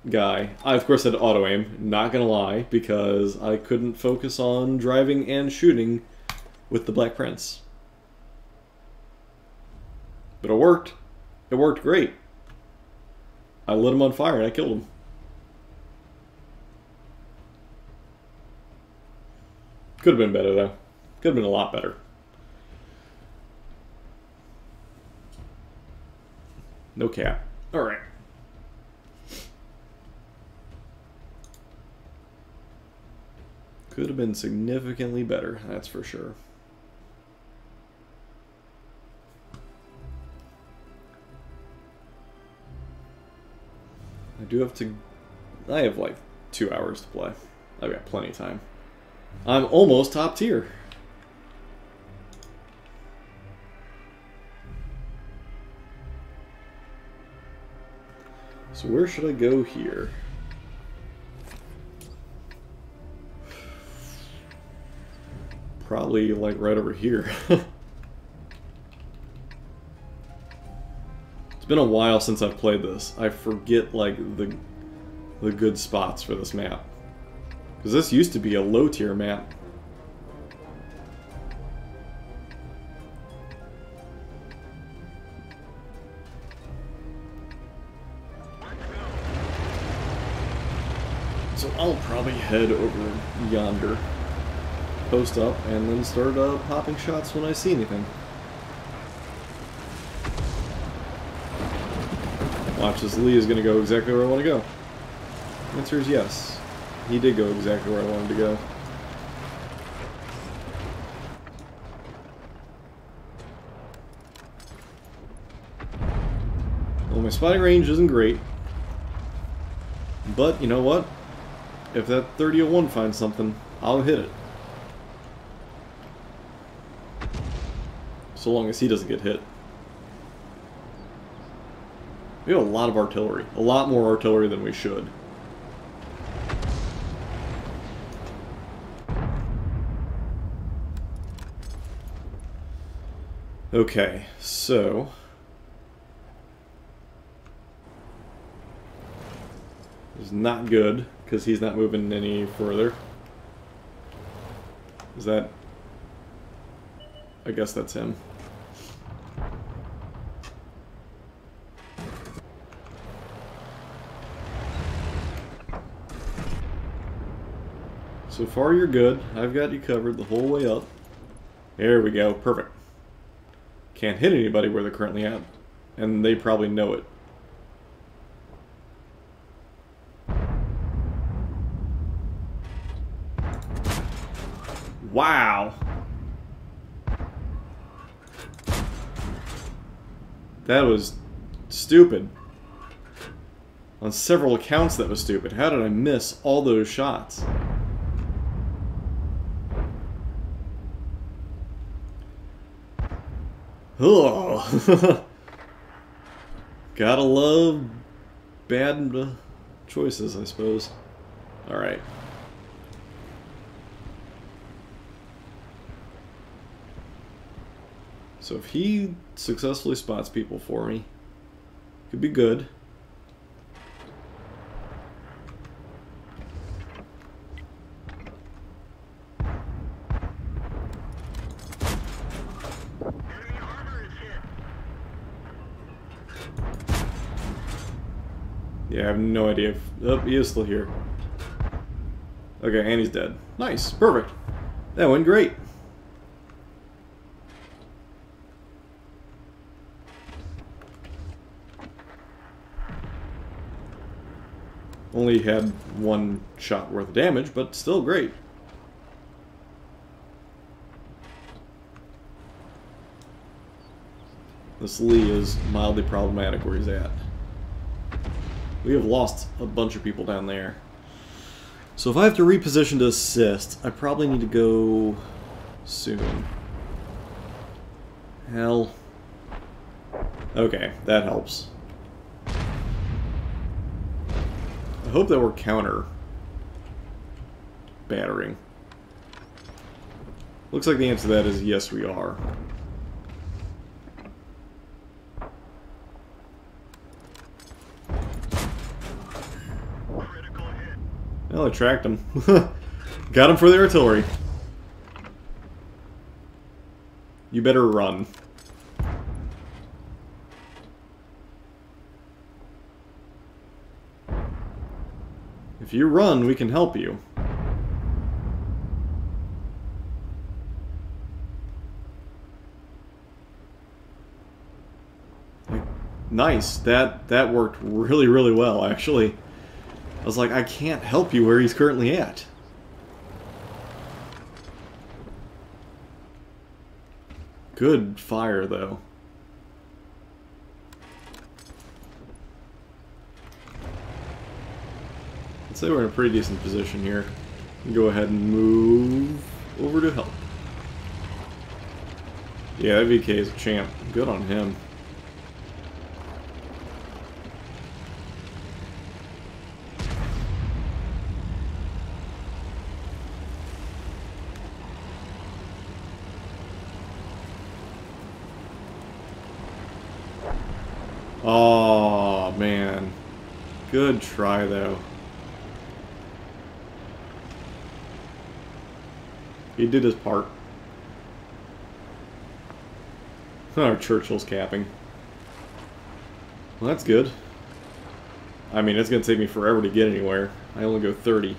guy. I, of course, had auto-aim, not gonna lie, because I couldn't focus on driving and shooting with the Black Prince. But it worked. It worked great. I lit him on fire and I killed him. Could have been better, though. Could have been a lot better. No cap. Alright. Could have been significantly better, that's for sure. I do have to... I have like 2 hours to play. I've got plenty of time. I'm almost top tier. So where should I go here? Probably like right over here. It's been a while since I've played this. I forget like the good spots for this map. Because this used to be a low tier map. So I'll probably head over yonder, post up, and then start popping shots when I see anything. Watch this, Lee is going to go exactly where I want to go. The answer is yes. He did go exactly where I wanted to go. Well, my spotting range isn't great. But, you know what? If that 3001 finds something, I'll hit it. So long as he doesn't get hit. We have a lot of artillery. A lot more artillery than we should. Okay, so... is not good, because he's not moving any further. Is that... I guess that's him. So far you're good. I've got you covered the whole way up. There we go. Perfect. Can't hit anybody where they're currently at. And they probably know it. Wow. That was stupid. On several accounts that was stupid. How did I miss all those shots? Oh. Gotta love bad choices, I suppose. Alright. So if he successfully spots people for me, could be good. Enemy armor is hit. Yeah, I have no idea if... Oh, he is still here. Okay, and he's dead. Nice. Perfect. That went great. Only had one shot worth of damage, but still great. This Lee is mildly problematic where he's at. We have lost a bunch of people down there. So if I have to reposition to assist, I probably need to go soon. Hell. Okay, that helps. I hope that we're counter battering. Looks like the answer to that is yes, we are. Critical hit. Well, I tracked him. Got him for the artillery. You better run. If you run, we can help you. Nice. That worked really, really well, actually. I was like, I can't help you where he's currently at. Good fire, though. I'd say we're in a pretty decent position here. Go ahead and move over to help. Yeah, that VK is a champ. Good on him. Oh, man. Good try, though. He did his part. Oh, Churchill's capping. Well, that's good. I mean, it's going to take me forever to get anywhere. I only go 30.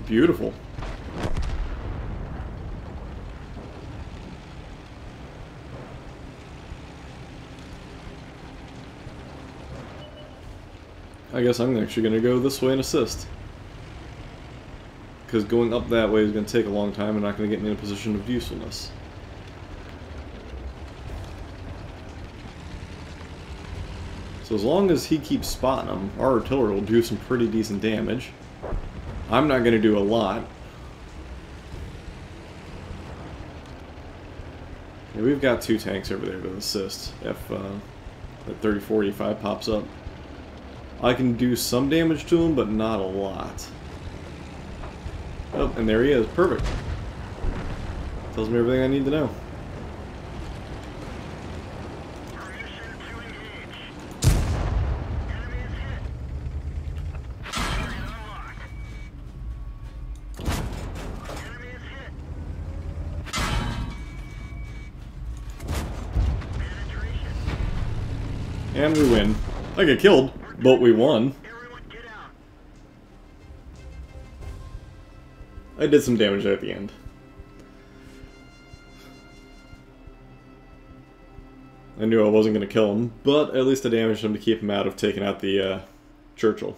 Beautiful. I guess I'm actually going to go this way and assist. Because going up that way is going to take a long time and not going to get me in a position of usefulness. So as long as he keeps spotting them, our artillery will do some pretty decent damage. I'm not going to do a lot. Yeah, we've got 2 tanks over there to assist if that 3045 pops up. I can do some damage to them, but not a lot. Oh, and there he is. Perfect. Tells me everything I need to know. Permission to engage. Enemy is hit. Target unlocked. Enemy is hit. Penetration. And we win. I get killed, but we won. Everyone get out. I did some damage there at the end. I knew I wasn't going to kill him, but at least I damaged him to keep him out of taking out the Churchill.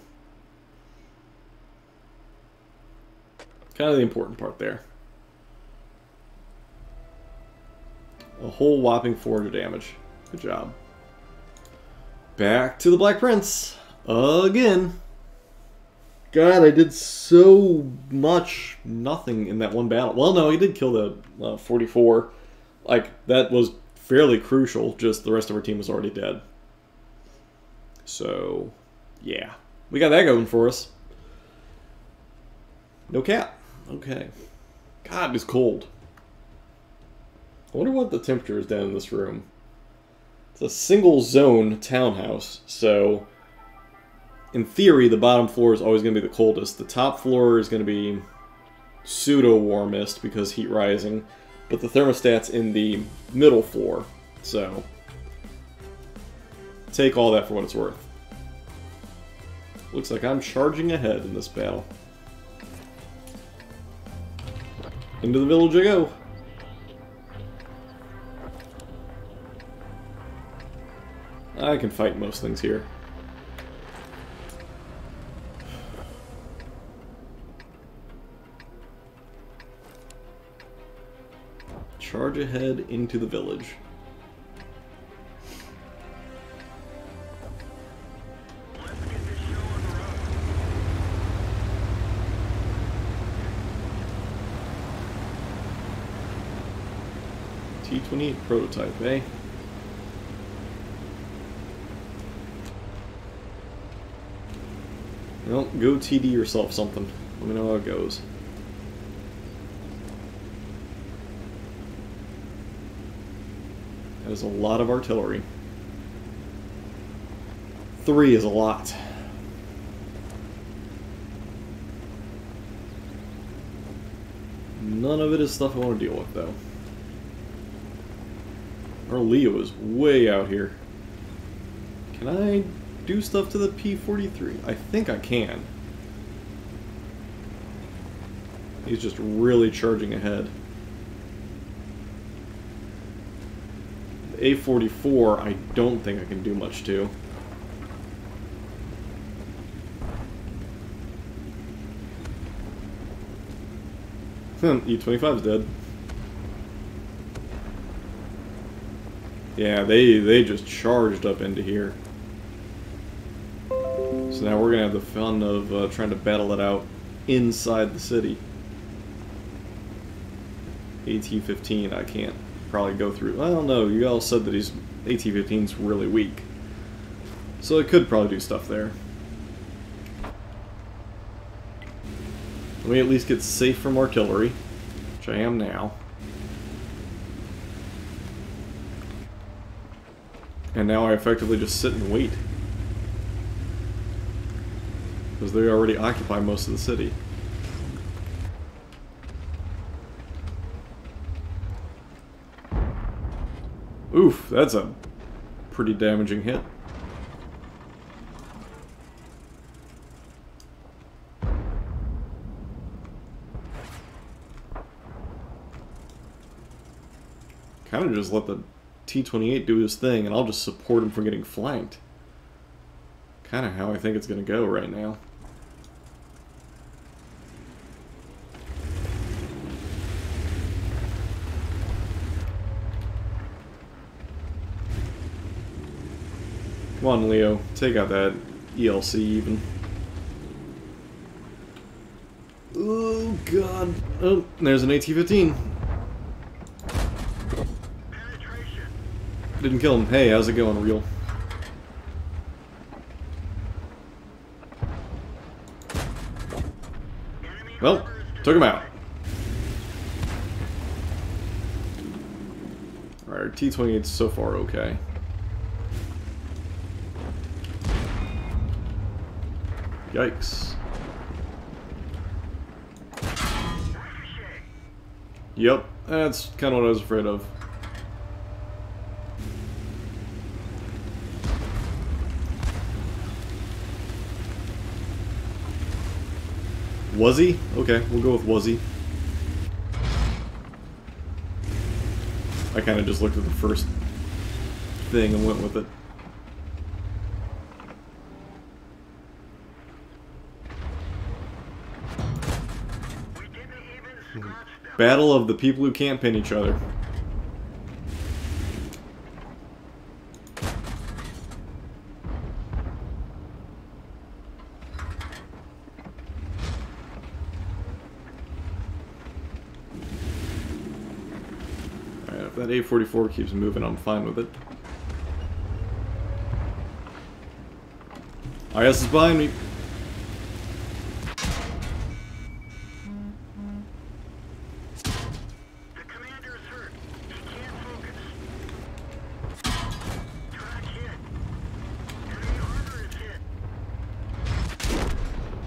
Kind of the important part there. A whole whopping 400 damage. Good job. Back to the Black Prince. Again. God, I did so much nothing in that one battle. Well, no, he did kill the 44. Like, that was fairly crucial, just the rest of our team was already dead. So, yeah. We got that going for us. No cap. Okay. God, it's cold. I wonder what the temperature is down in this room. It's a single zone townhouse, so in theory the bottom floor is always going to be the coldest. The top floor is going to be pseudo-warmest because heat rising, but the thermostat's in the middle floor, so take all that for what it's worth. Looks like I'm charging ahead in this battle. Into the village I go. I can fight most things here. Charge ahead into the village. Let's get this show on the road. T-28 prototype, eh? Well, go TD yourself something. Let me know how it goes. That is a lot of artillery. 3 is a lot. None of it is stuff I want to deal with, though. Our Leo is way out here. Can I do stuff to the P-43? I think I can. He's just really charging ahead. The A-44, I don't think I can do much to. E-25's dead. Yeah, they just charged up into here. So now we're going to have the fun of trying to battle it out inside the city. AT-15 I can't probably go through. I don't know, you all said that AT-15's really weak. So I could probably do stuff there. Let me at least get safe from artillery, which I am now. And now I effectively just sit and wait. Because they already occupy most of the city. Oof, that's a pretty damaging hit. Kind of just let the T-28 do his thing, and I'll just support him from getting flanked. Kind of how I think it's going to go right now. Come on, Leo. Take out that ELC even. Oh, God. Oh, there's an AT-15. Penetration. Didn't kill him. Hey, how's it going, Real? Enemy Well, armor is Took him out. Alright, our T-28's so far okay. Yikes. Yep, that's kind of what I was afraid of. Was he? Okay, we'll go with was he. I kind of just looked at the first thing and went with it. Battle of the people who can't pin each other. Alright, if that A-44 keeps moving, I'm fine with it. IS is behind me.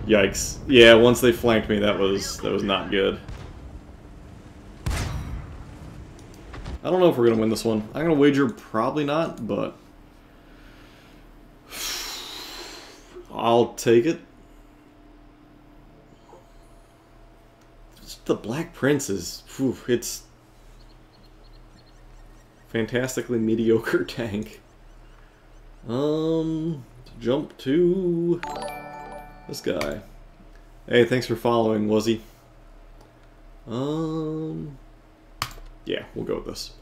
Yikes. Yeah, once they flanked me, that was not good. I don't know if we're gonna win this one. I'm gonna wager probably not, but I'll take it. Just the Black Prince is, whew, it's fantastically mediocre tank. Jump to this guy. Hey, thanks for following, was he? Yeah, we'll go with this.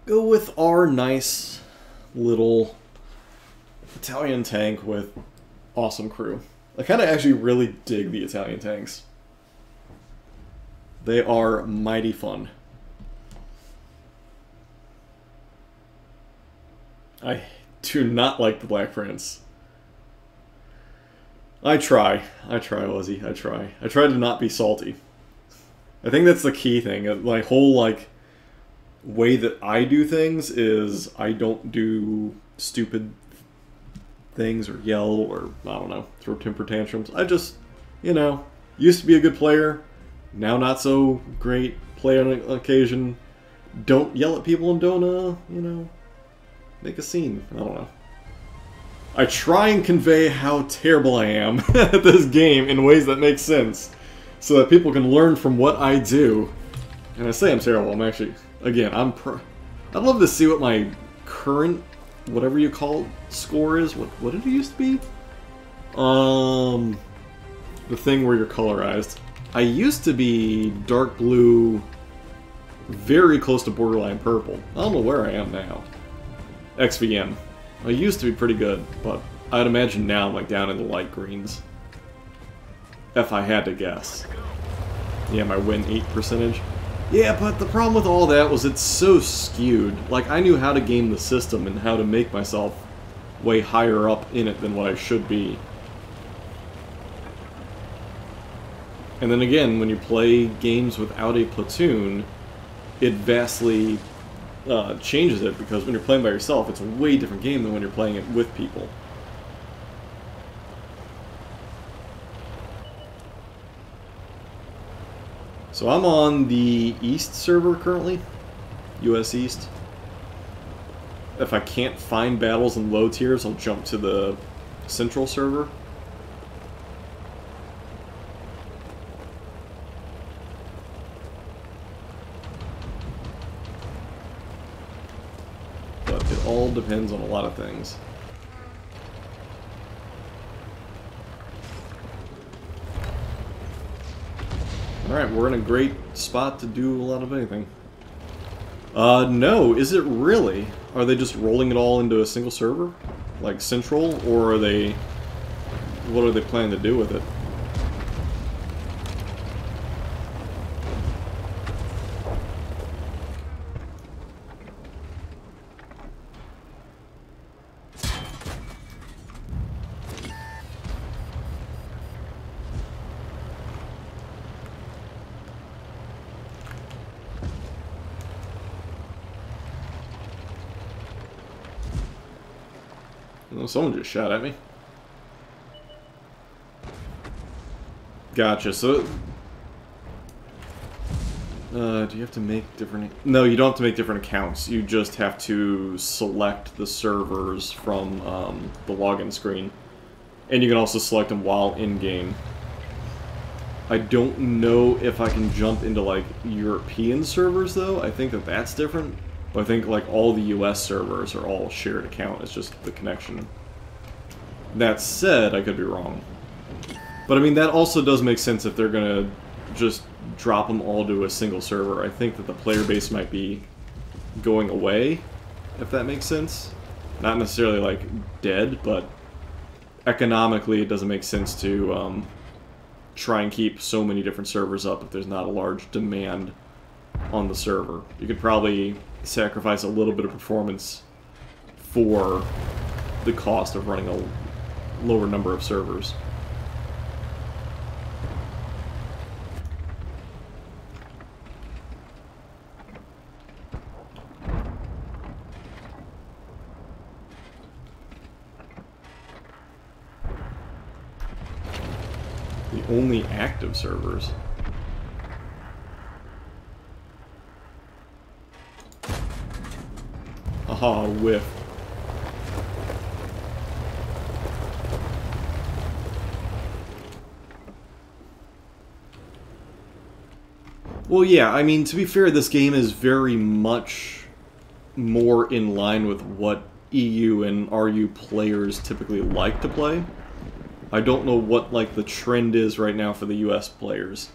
Go with our nice little Italian tank with awesome crew. I kind of actually really dig the Italian tanks. They are mighty fun. I do not like the Black Prince. I try, Ozzy, I try. I try to not be salty. I think that's the key thing. My whole, like, way that I do things is I don't do stupid things or yell or, I don't know, throw temper tantrums. I just, you know, used to be a good player, now not so great, play on occasion, don't yell at people and don't, you know, make a scene. I don't know. I try and convey how terrible I am at this game in ways that make sense, so that people can learn from what I do. And I say I'm terrible, I'm actually, again, I'd love to see what my current, whatever you call it, score is. What did it used to be? The thing where you're colorized. I used to be dark blue, very close to borderline purple. I don't know where I am now. XVM. I used to be pretty good, but I'd imagine now I'm like down in the light greens. If I had to guess. Yeah, my win 8 percentage. Yeah, but the problem with all that was it's so skewed. Like, I knew how to game the system and how to make myself way higher up in it than what I should be. And then again, when you play games without a platoon, it vastly changes it, because when you're playing by yourself, it's a way different game than when you're playing it with people. So I'm on the East server currently, US East. If I can't find battles in low tiers, I'll jump to the Central server. It all depends on a lot of things. Alright, we're in a great spot to do a lot of anything. No, is it really? Are they just rolling it all into a single server? Like Central? Or are they... what are they planning to do with it? Oh, someone just shot at me. Gotcha, so... do you have to make different... No, you don't have to make different accounts. You just have to select the servers from the login screen. And you can also select them while in-game. I don't know if I can jump into, like, European servers, though. I think that that's different. But I think, like, all the US servers are all shared account. It's just the connection. That said, I could be wrong. But, I mean, that also does make sense if they're gonna just drop them all to a single server. I think that the player base might be going away, if that makes sense. Not necessarily, like, dead, but economically it doesn't make sense to try and keep so many different servers up if there's not a large demand on the server. You could probably sacrifice a little bit of performance for the cost of running a lower number of servers. The only active servers. Aha, whiff. Well, yeah, I mean, to be fair, this game is very much more in line with what EU and RU players typically like to play. I don't know what, like, the trend is right now for the US players.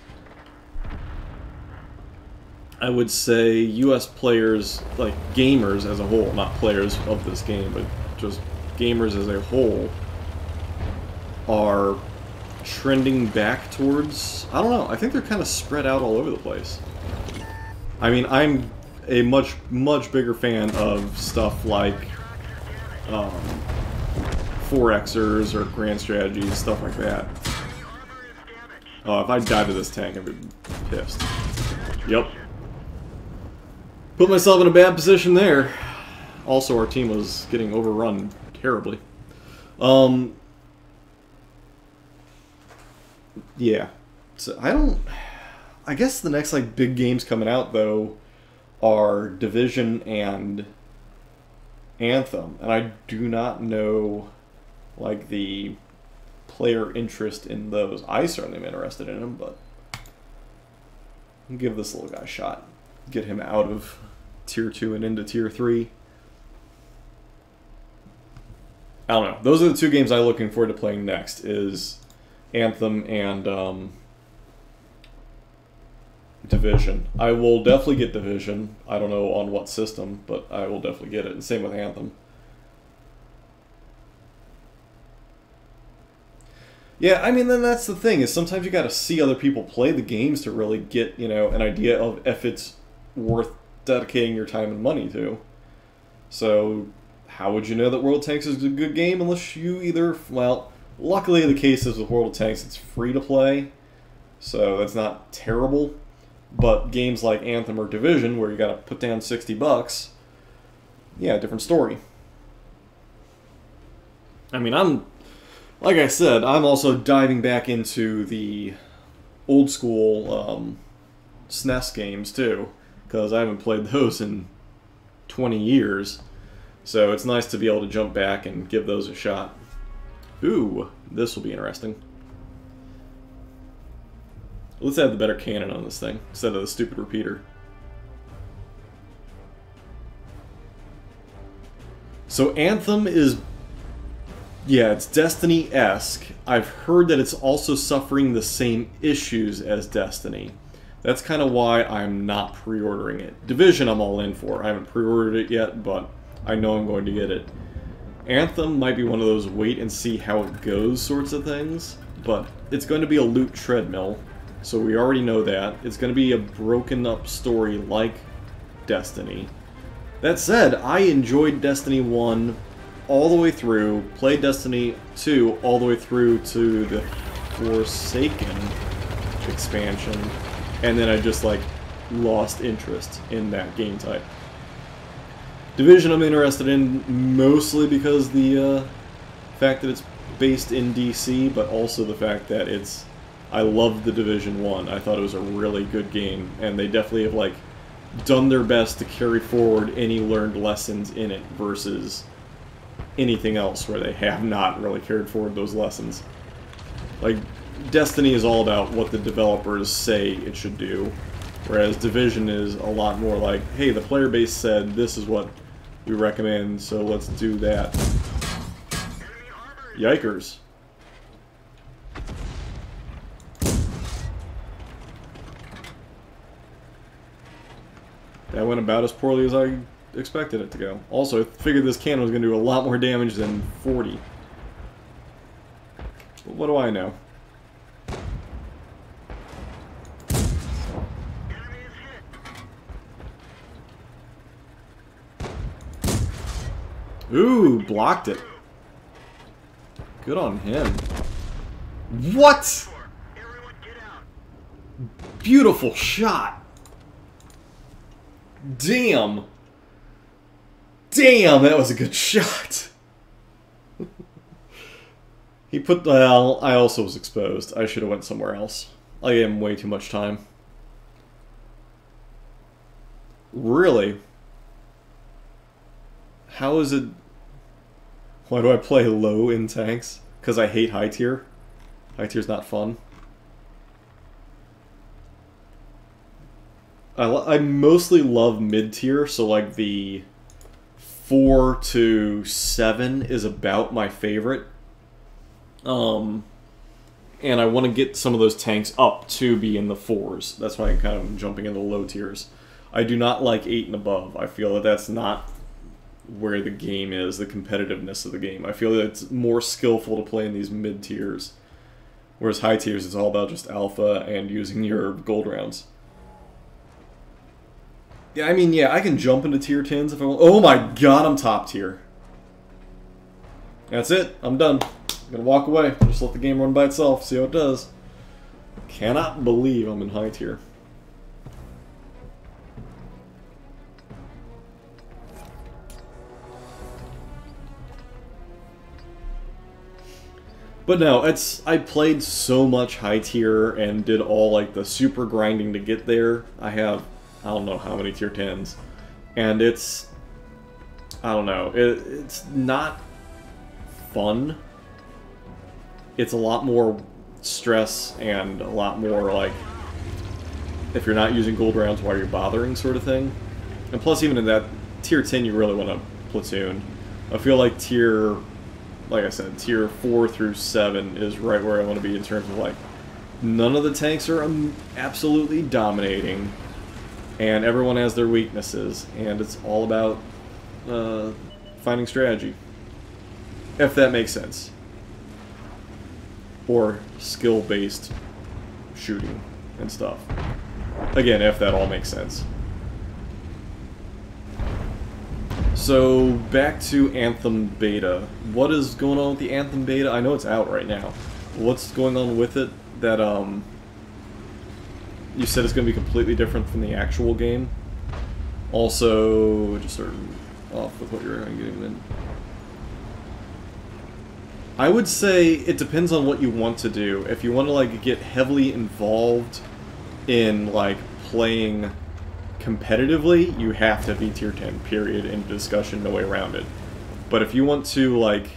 I would say US players, like, gamers as a whole, not players of this game, but just gamers as a whole, are trending back towards... I don't know, I think they're kind of spread out all over the place. I mean, I'm a much, much bigger fan of stuff like 4Xers or Grand Strategies, stuff like that. Oh, if I died to this tank, I'd be pissed. Yep. Put myself in a bad position there. Also, our team was getting overrun terribly. Yeah. So, I guess the next, like, big games coming out, though, are Division and Anthem. And I do not know, like, the player interest in those. I certainly am interested in them, but I'll give this little guy a shot. Get him out of Tier 2 and into Tier 3. I don't know. Those are the two games I'm looking forward to playing next, is Anthem and Division. I will definitely get Division. I don't know on what system, but I will definitely get it. And same with Anthem. Yeah, I mean, then that's the thing, is sometimes you gotta see other people play the games to really get, you know, an idea of if it's worth dedicating your time and money to. So, how would you know that World of Tanks is a good game unless you either, well, luckily the case is with World of Tanks, it's free to play, so that's not terrible. But games like Anthem or Division, where you gotta put down $60, yeah, different story. I mean, like I said, I'm also diving back into the old school SNES games too, because I haven't played those in 20 years. So it's nice to be able to jump back and give those a shot. Ooh, this will be interesting. Let's add the better cannon on this thing, instead of the stupid repeater. So Anthem is... yeah, it's Destiny-esque. I've heard that it's also suffering the same issues as Destiny. That's kind of why I'm not pre-ordering it. Division I'm all in for. I haven't pre-ordered it yet, but I know I'm going to get it. Anthem might be one of those wait and see how it goes sorts of things, but it's going to be a loot treadmill, so we already know that. It's going to be a broken up story like Destiny. That said, I enjoyed Destiny 1 all the way through, played Destiny 2 all the way through to the Forsaken expansion, and then I just, like, lost interest in that game type. Division I'm interested in mostly because the The fact that it's based in DC, but also the fact that it's... I love the Division 1. I thought it was a really good game, and they definitely have, like, done their best to carry forward any learned lessons in it versus anything else where they have not really carried forward those lessons. Like, Destiny is all about what the developers say it should do, whereas Division is a lot more like, hey, the player base said this is what we recommend, so let's do that. Yikers. That went about as poorly as I expected it to go. Also, I figured this cannon was going to do a lot more damage than 40. But what do I know? Ooh, blocked it. Good on him. What? Beautiful shot. Damn. Damn, that was a good shot. He put... Well, I also was exposed. I should have went somewhere else. I gave him way too much time. Really? How is it... Why do I play low in tanks? Because I hate high tier? High tier's not fun. I mostly love mid tier, so like the 4 to 7 is about my favorite. And I want to get some of those tanks up to be in the 4s. That's why I'm kind of jumping into low tiers. I do not like 8 and above. I feel that that's not where the game is, the competitiveness of the game. I feel that it's more skillful to play in these mid tiers. Whereas high tiers, it's all about just alpha and using your gold rounds. Yeah, I mean, yeah, I can jump into tier 10s if I want. Oh my god, I'm top tier. That's it. I'm done. I'm gonna walk away. Just let the game run by itself. See how it does. Cannot believe I'm in high tier. But no, I played so much high tier and did all like the super grinding to get there. I have... I don't know how many tier 10s. And it's... I don't know. It's not fun. It's a lot more stress and a lot more, like... If you're not using gold rounds, why are you bothering sort of thing. And plus, even in that tier 10, you really want to platoon. I feel like tier... Like I said, tier 4 through 7 is right where I want to be in terms of, like... None of the tanks are absolutely dominating. And everyone has their weaknesses, and it's all about finding strategy. If that makes sense. Or skill-based shooting and stuff. Again, if that all makes sense. So, back to Anthem Beta. What is going on with the Anthem Beta? I know it's out right now. What's going on with it that, you said it's going to be completely different from the actual game. Also, just sort of off with what you're getting in. I would say it depends on what you want to do. If you want to like get heavily involved in like playing competitively, you have to be tier 10, period, in discussion, no way around it. But if you want to like,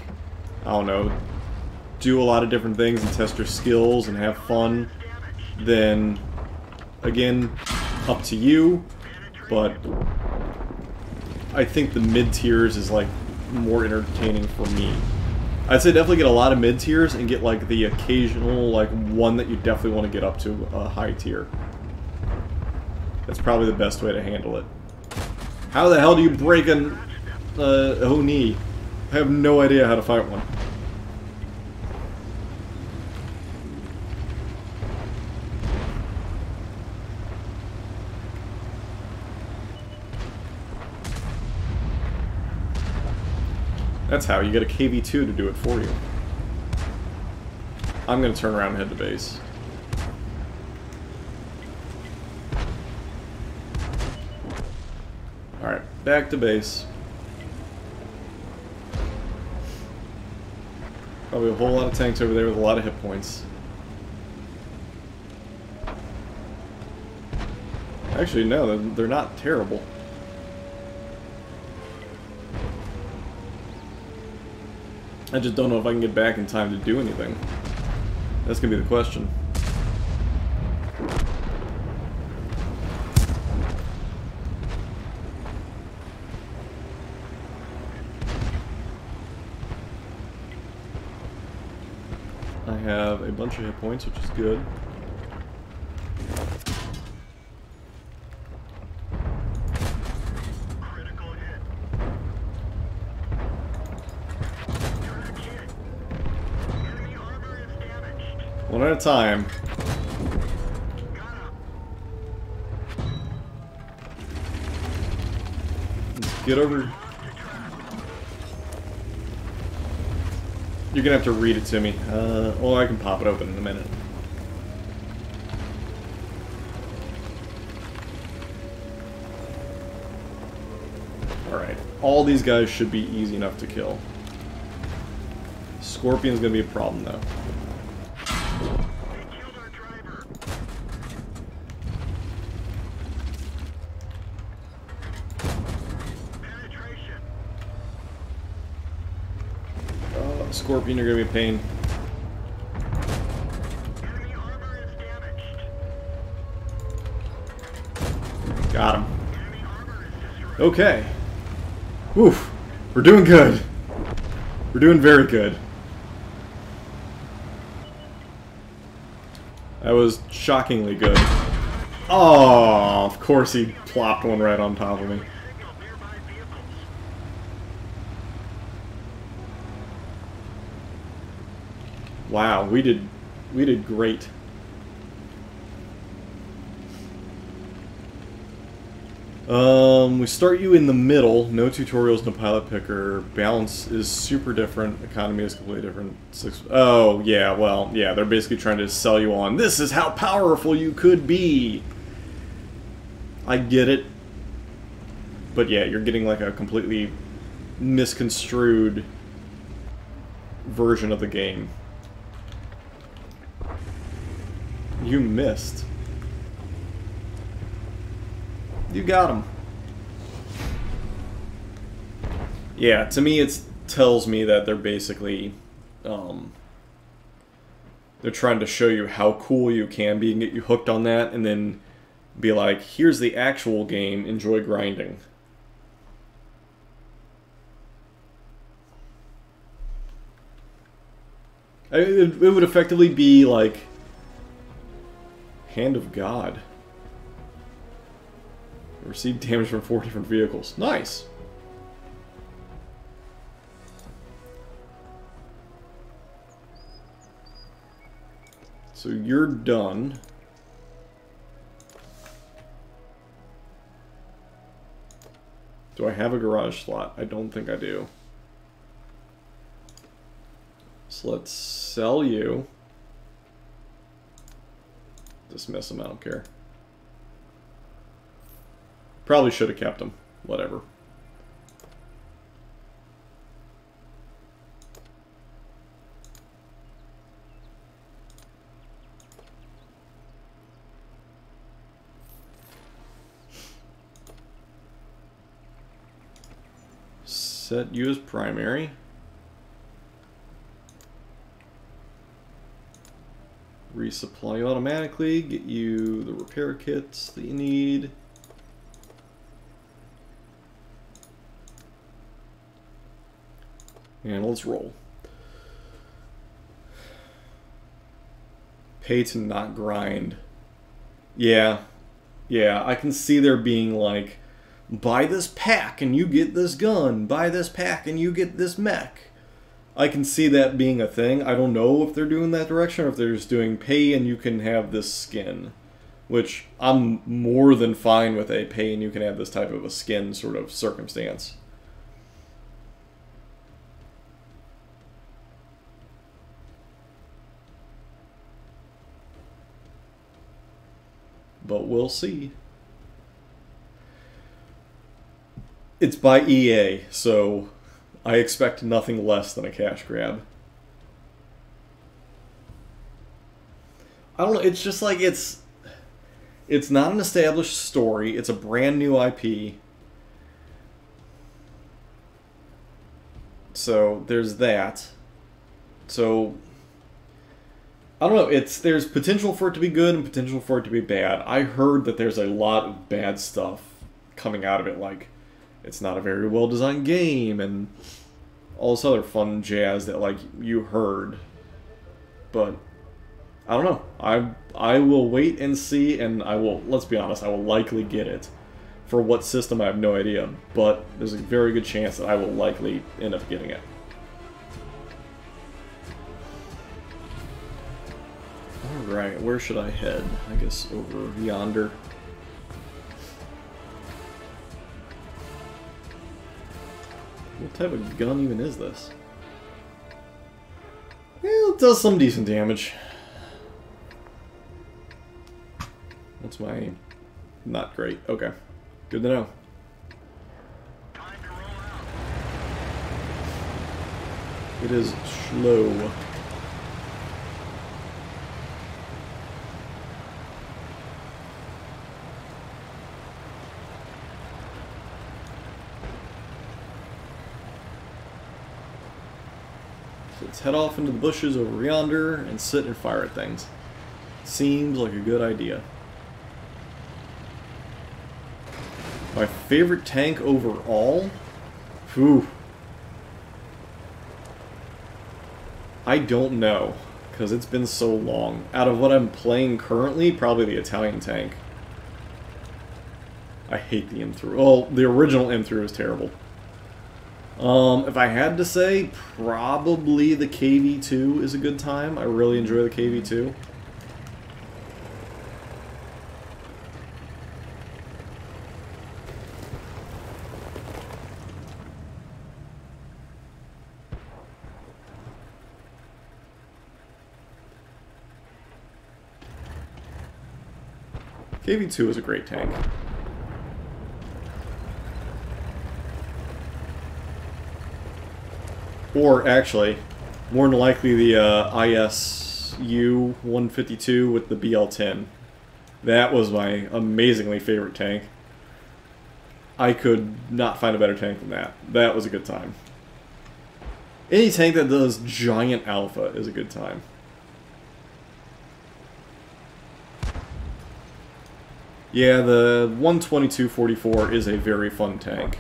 I don't know, do a lot of different things and test your skills and have fun, then... Again, up to you, but I think the mid-tiers is, like, more entertaining for me. I'd say definitely get a lot of mid-tiers and get, like, the occasional, like, one that you definitely want to get up to a high tier. That's probably the best way to handle it. How the hell do you break an Oni? I have no idea how to fight one. That's how. You get a KV-2 to do it for you. I'm going to turn around and head to base. Alright, back to base. Probably a whole lot of tanks over there with a lot of hit points. Actually, no, they're not terrible. I just don't know if I can get back in time to do anything. That's gonna be the question. I have a bunch of hit points, which is good. Critical hit. Direct hit. Enemy armor is damaged. One at a time. Got him. Let's get over. Lost to track. You're gonna have to read it to me. Well, I can pop it open in a minute. Alright. All these guys should be easy enough to kill. Scorpion's gonna be a problem, though. They killed our driver. Penetration. Scorpion, you're gonna be a pain. Enemy armor is damaged. Got him. Enemy armor is destroyed. Okay. Oof. We're doing good. We're doing very good. That was shockingly good. Oh, of course he plopped one right on top of me. Signal nearby vehicles. Wow, we did great. We start you in the middle. No tutorials, no pilot picker. Balance is super different. Economy is completely different. Oh, yeah, well, yeah, they're basically trying to sell you on, this is how powerful you could be. I get it. But yeah, you're getting like a completely misconstrued version of the game. You missed. You got him. Yeah, to me it tells me that they're basically, they're trying to show you how cool you can be and get you hooked on that, and then be like, here's the actual game, enjoy grinding. It would effectively be like Hand of God. Received damage from 4 different vehicles. Nice! So you're done. Do I have a garage slot? I don't think I do. So let's sell you. Dismiss him, I don't care. Probably should have kept him. Whatever. Set you as primary. Resupply you automatically. Get you the repair kits that you need. And let's roll. Pay to not grind. Yeah. Yeah, I can see there being like, buy this pack and you get this gun. Buy this pack and you get this mech. I can see that being a thing. I don't know if they're doing that direction or if they're just doing pay and you can have this skin. Which I'm more than fine with a pay and you can have this type of a skin sort of circumstance. But we'll see. It's by EA, so I expect nothing less than a cash grab. I don't know. It's just like it's not an established story. It's a brand new IP. So there's that. So I don't know. There's potential for it to be good and potential for it to be bad. I heard that there's a lot of bad stuff coming out of it, like it's not a very well designed game and all this other fun jazz that like you heard. But I don't know. I will wait and see, and I will, let's be honest, I will likely get it. For what system, I have no idea, but there's a very good chance that I will likely end up getting it. Alright, where should I head? I guess over yonder. What type of gun even is this? Well, it does some decent damage. What's my... not great. Okay. Good to know. Time to roll out. It is slow. So let's head off into the bushes over yonder and sit and fire at things. Seems like a good idea. My favorite tank overall? Phew. I don't know, because it's been so long. Out of what I'm playing currently, probably the Italian tank. I hate the M3. Well, the original M3 was terrible. If I had to say, probably the KV-2 is a good time. I really enjoy the KV-2. KV-2 is a great tank. Or, actually, more than likely the ISU-152 with the BL-10. That was my amazingly favorite tank. I could not find a better tank than that. That was a good time. Any tank that does giant alpha is a good time. Yeah, the 122-44 is a very fun tank.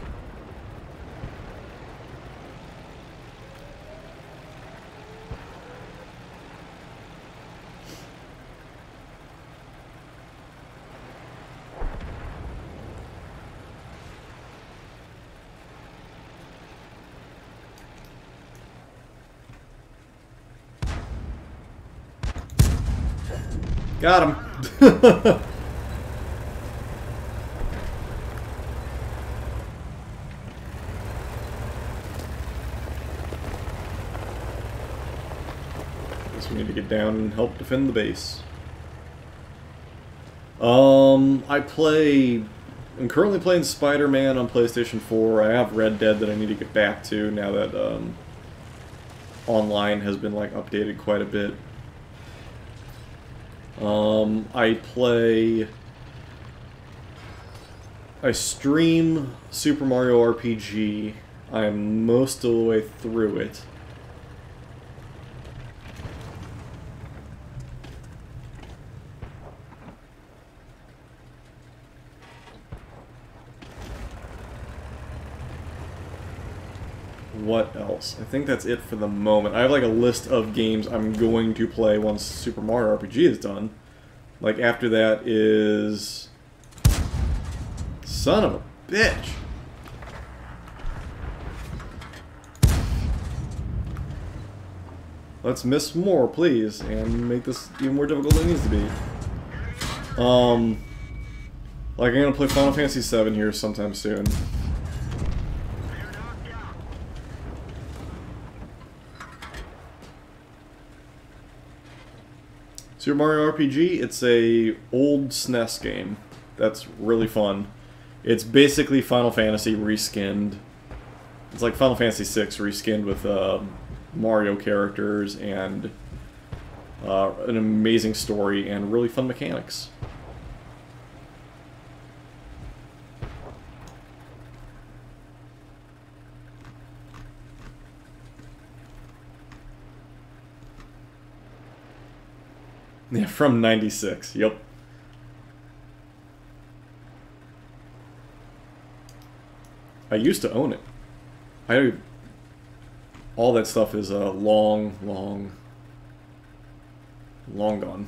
Got him! We need to get down and help defend the base. I'm currently playing Spider-Man on PlayStation 4. I have Red Dead that I need to get back to now that online has been like updated quite a bit. I stream Super Mario RPG. I'm most of the way through it. What else? I think that's it for the moment. I have like a list of games I'm going to play once Super Mario RPG is done. Like after that is... Son of a bitch! Let's miss more, please, and make this even more difficult than it needs to be. Like I'm gonna play Final Fantasy VII here sometime soon. Super Mario RPG, it's a old SNES game that's really fun. It's basically Final Fantasy reskinned. It's like Final Fantasy VI reskinned with Mario characters and An amazing story and really fun mechanics. Yeah, from 96, yep. I used to own it. All that stuff is long gone.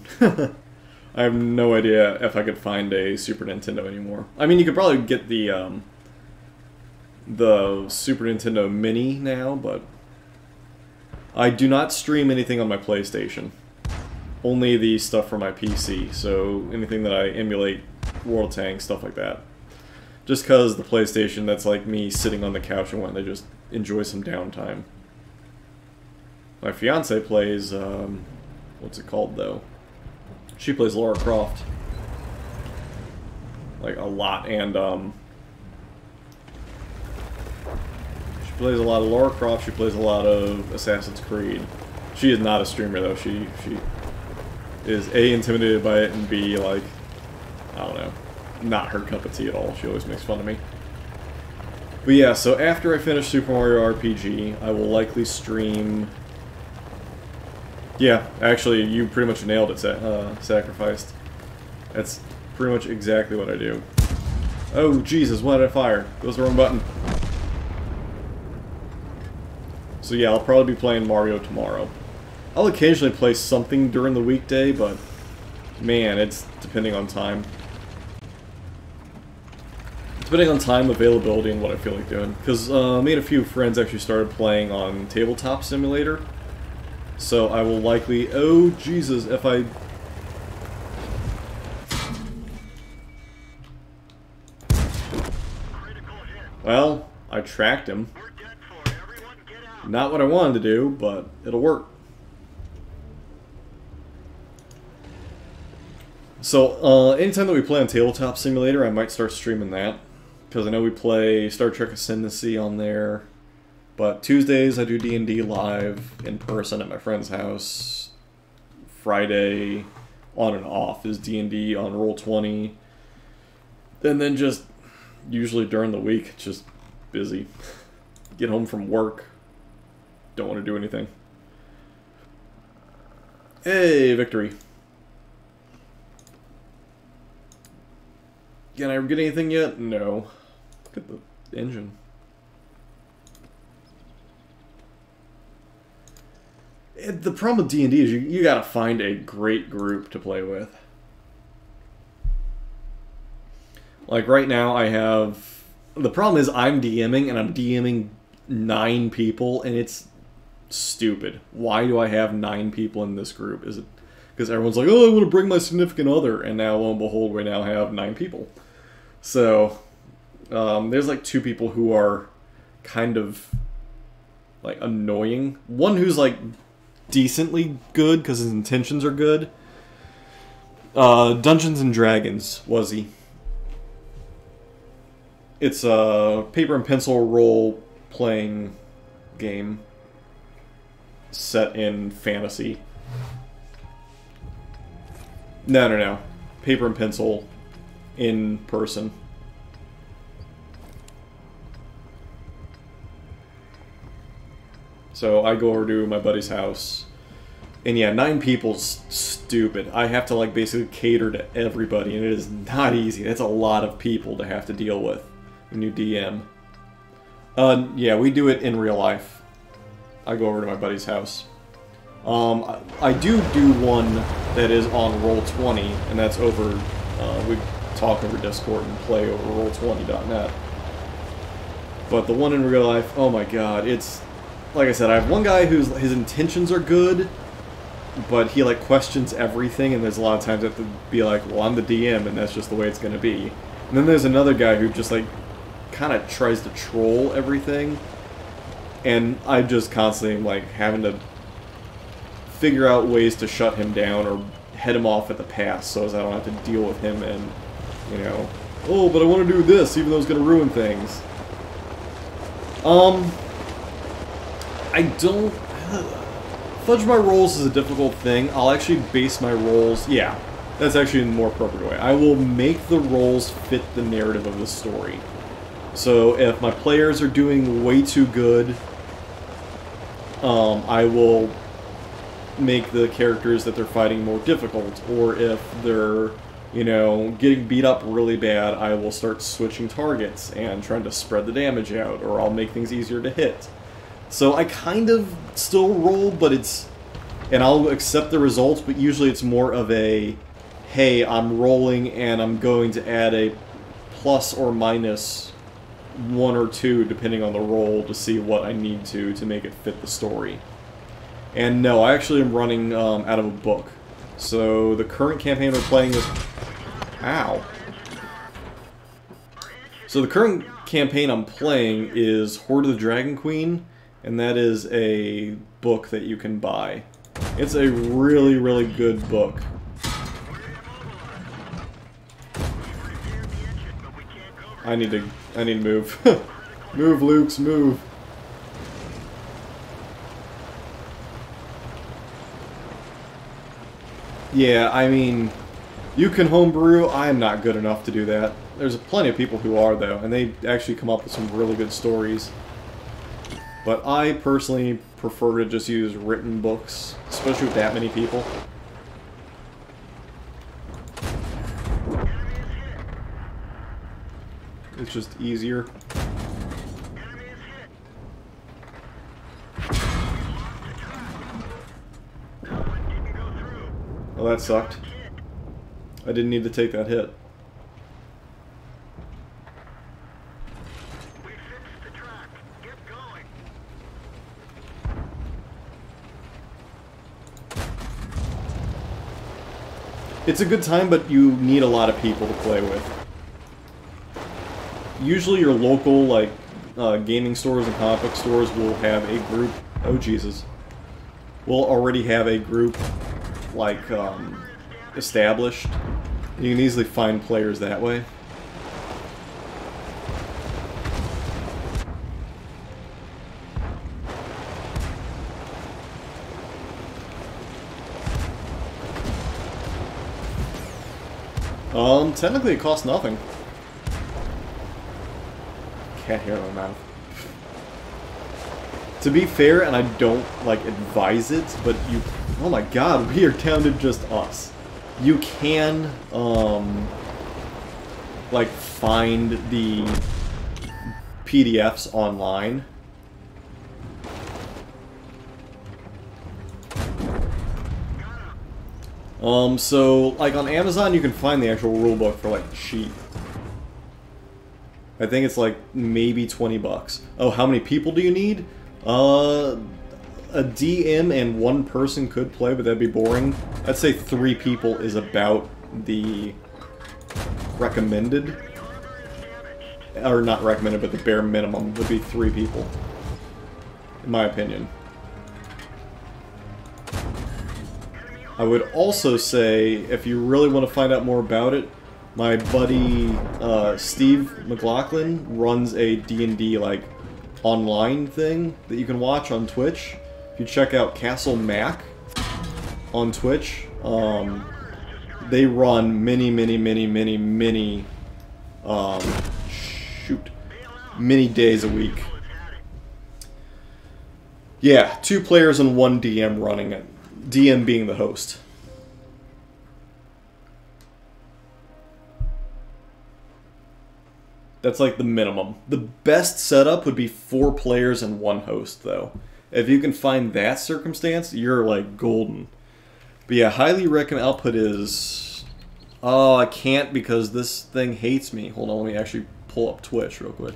I have no idea if I could find a Super Nintendo anymore. I mean, you could probably get the Super Nintendo Mini now, but I do not stream anything on my PlayStation. Only the stuff for my PC, so anything that I emulate, World Tank, stuff like that. Just because the PlayStation, that's like me sitting on the couch and wanting to just enjoy some downtime. My fiance plays, what's it called though? She plays Lara Croft. Like, a lot, and, she plays a lot of Lara Croft, she plays a lot of Assassin's Creed. She is not a streamer though, she is A, intimidated by it, and B, like, I don't know, not her cup of tea at all. She always makes fun of me. But yeah, so after I finish Super Mario RPG, I will likely stream... Yeah, actually, you pretty much nailed it, Sacrificed. That's pretty much exactly what I do. Oh, Jesus, why did I fire? That was the wrong button. So yeah, I'll probably be playing Mario tomorrow. I'll occasionally play something during the weekday, but man, it's depending on time. Depending on time, availability, and what I feel like doing. Because me and a few friends actually started playing on Tabletop Simulator. So I will likely... Oh, Jesus, if I... Well, I tracked him. Not what I wanted to do, but it'll work. So, anytime that we play on Tabletop Simulator, I might start streaming that. Because I know we play Star Trek Ascendancy on there. But Tuesdays I do D&D live in person at my friend's house. Friday, on and off, is D&D on Roll20. And then just, usually during the week, just busy. Get home from work. Don't want to do anything. Hey, victory. Can I get anything yet? No. Look at the engine. The problem with D&D is you gotta find a great group to play with. Like right now I have... The problem is I'm DMing and I'm DMing 9 people and it's stupid. Why do I have 9 people in this group? Is it because everyone's like, oh, I want to bring my significant other, and now lo and behold we now have 9 people. So there's like 2 people who are kind of like annoying. One who's like decently good because his intentions are good. Dungeons and Dragons, was he? It's a paper and pencil role playing game set in fantasy. No. Paper and pencil in person. So I go over to my buddy's house, and yeah, 9 people's stupid. I have to like basically cater to everybody, and it is not easy. That's a lot of people to have to deal with when you DM. Yeah, we do it in real life. I go over to my buddy's house. I do one that is on Roll20, and that's over, we talk over Discord and play over Roll20.net. But the one in real life, oh my god, it's, like I said, I have one guy whose his intentions are good, but he like questions everything, and there's a lot of times I have to be like, well, I'm the DM, and that's just the way it's going to be. And then there's another guy who just like, kind of tries to troll everything, and I'm just constantly like having to figure out ways to shut him down or head him off at the pass so as I don't have to deal with him and, you know, oh, but I want to do this even though it's going to ruin things. I don't... fudge my rolls is a difficult thing. I'll actually base my rolls... Yeah, that's actually a more appropriate way. I will make the rolls fit the narrative of the story. So if my players are doing way too good, I will make the characters that they're fighting more difficult. Or if they're, you know, getting beat up really bad, I will start switching targets and trying to spread the damage out, or I'll make things easier to hit. So I kind of still roll, but it's... And I'll accept the results, but usually it's more of a, hey, I'm rolling and I'm going to add a plus or minus 1 or 2, depending on the roll, to see what I need to make it fit the story. And no, I actually am running out of a book. So the current campaign we're playing is... Ow. So the current campaign I'm playing is Hoard of the Dragon Queen, and that is a book that you can buy. It's a really, really good book. I need to move. Move, Lukes, move. Yeah, I mean, you can homebrew. I'm not good enough to do that. There's plenty of people who are, though, and they actually come up with some really good stories. But I personally prefer to just use written books, especially with that many people. It's just easier. Well, that sucked. I didn't need to take that hit. It's a good time, but you need a lot of people to play with. Usually your local, like, gaming stores and comic book stores will have a group... Oh, Jesus. Will already have a group, like, established. You can easily find players that way. Technically it costs nothing. Cat hair in my mouth. To be fair, and I don't, like, advise it, but you... Oh my god, we are down to just us. You can, like, find the PDFs online. So, like, on Amazon, you can find the actual rulebook for, like, cheap. I think it's, like, maybe 20 bucks. Oh, how many people do you need? A DM and one person could play, but that'd be boring. I'd say 3 people is about the recommended. Or not recommended, but the bare minimum would be 3 people. In my opinion. I would also say, if you really want to find out more about it, my buddy Steve McLaughlin runs a D&D like online thing that you can watch on Twitch. If you check out Castle Mac on Twitch, they run many days a week. Yeah, 2 players and 1 DM running it. DM being the host. That's like the minimum. The best setup would be 4 players and 1 host, though. If you can find that circumstance, you're like golden. But yeah, highly recommend. Output is... Oh, I can't because this thing hates me. Hold on, let me actually pull up Twitch real quick.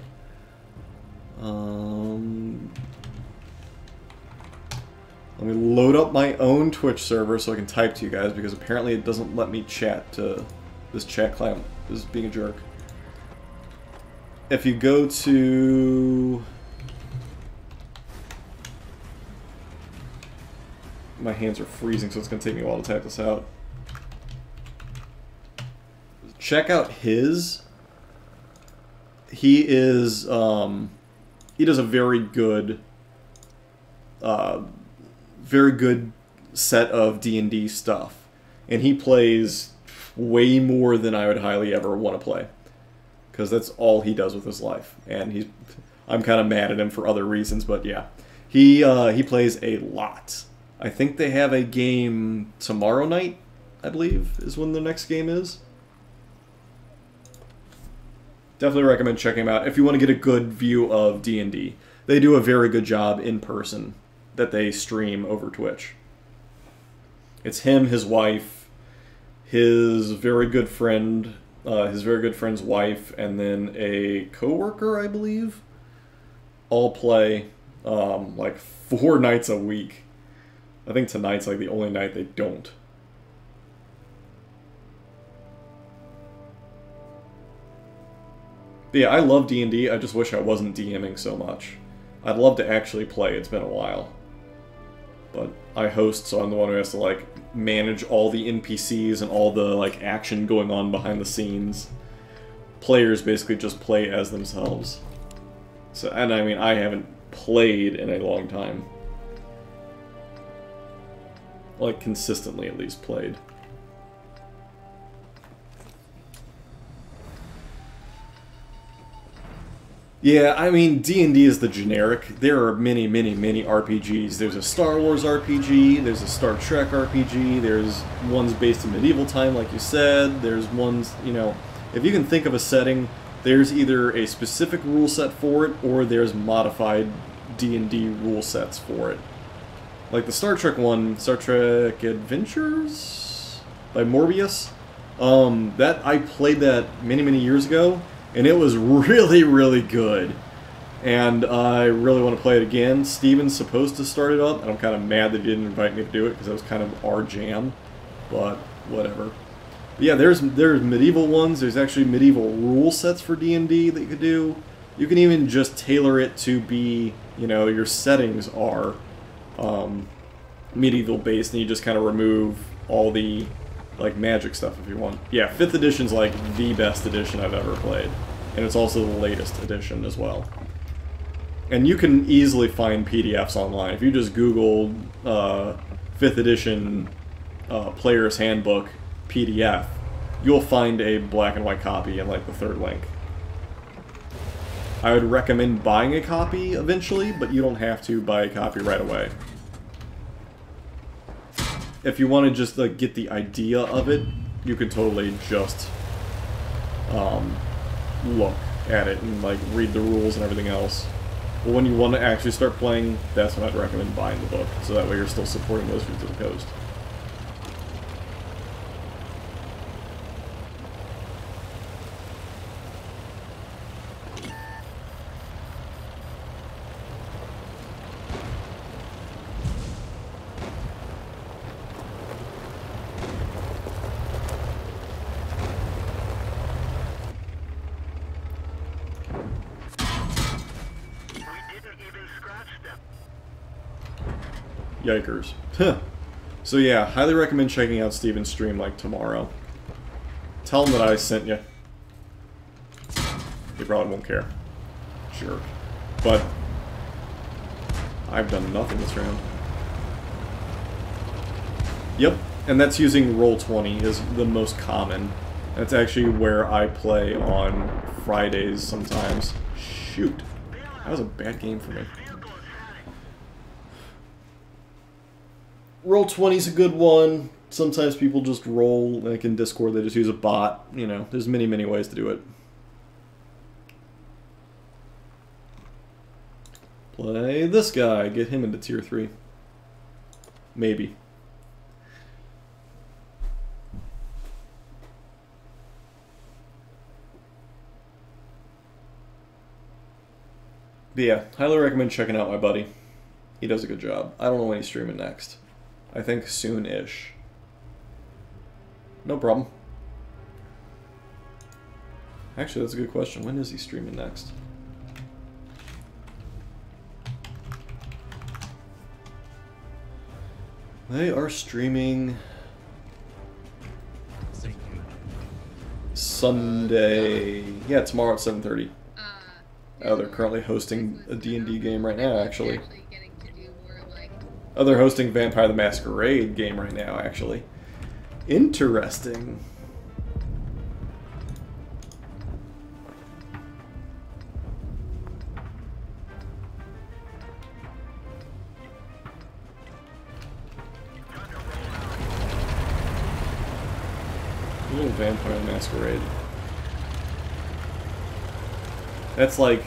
Let me load up my own Twitch server so I can type to you guys, because apparently it doesn't let me chat to this chat client. This is being a jerk. If you go to... My hands are freezing, so it's going to take me a while to type this out. Check out his. He is, he does a very good, very good set of D&D stuff. And he plays way more than I would highly ever want to play. Because that's all he does with his life. And I'm kind of mad at him for other reasons, but yeah. He plays a lot. I think they have a game tomorrow night, I believe, is when the next game is. Definitely recommend checking them out if you want to get a good view of D&D. They do a very good job in person that they stream over Twitch. It's him, his wife, his very good friend, his very good friend's wife, and then a coworker, I believe. All play like 4 nights a week. I think tonight's like the only night they don't. But yeah, I love D&D. I just wish I wasn't DMing so much. I'd love to actually play. It's been a while. But I host, so I'm the one who has to like manage all the NPCs and all the like action going on behind the scenes. Players basically just play as themselves. So, and I mean, I haven't played in a long time. Like, consistently at least played. Yeah, I mean, D&D is the generic. There are many, many, many RPGs. There's a Star Wars RPG, there's a Star Trek RPG, there's ones based in medieval time, like you said, there's ones, you know, if you can think of a setting, there's either a specific rule set for it, or there's modified D&D rule sets for it. Like the Star Trek one, Star Trek Adventures by Morbius, that I played that many, many years ago, and it was really, really good. And I really want to play it again. Steven's supposed to start it up, and I'm kind of mad that he didn't invite me to do it, because that was kind of our jam. But, whatever. But yeah, there's medieval ones. There's actually medieval rule sets for D&D that you could do. You can even just tailor it to be, you know, your settings are medieval based, and you just kind of remove all the like magic stuff if you want. Yeah, 5th edition's like the best edition I've ever played. And it's also the latest edition as well. And you can easily find PDFs online. If you just Google 5th edition Player's Handbook PDF, you'll find a black and white copy in like the 3rd link. I would recommend buying a copy eventually, but you don't have to buy a copy right away. If you want to just like get the idea of it, you could totally just look at it and like read the rules and everything else. But when you want to actually start playing, that's when I'd recommend buying the book, so that way you're still supporting Wizards of the Coast. Yikers. Huh. So yeah, highly recommend checking out Steven's stream like tomorrow. Tell him that I sent you. He probably won't care. Jerk. But I've done nothing this round. Yep, and that's using Roll20 is the most common. That's actually where I play on Fridays sometimes. Shoot. That was a bad game for me. Roll20's a good one. Sometimes people just roll, like in Discord, they just use a bot. You know, there's many, many ways to do it. Play this guy, get him into tier 3. Maybe. But yeah, highly recommend checking out my buddy. He does a good job. I don't know when he's streaming next. I think soon-ish. No problem. Actually, that's a good question. When is he streaming next? They are streaming Sunday. Yeah, tomorrow at 7:30. Oh, they're currently hosting a D&D game right now, actually. Oh, they're hosting Vampire the Masquerade game right now, actually. Interesting. A little Vampire the Masquerade. That's like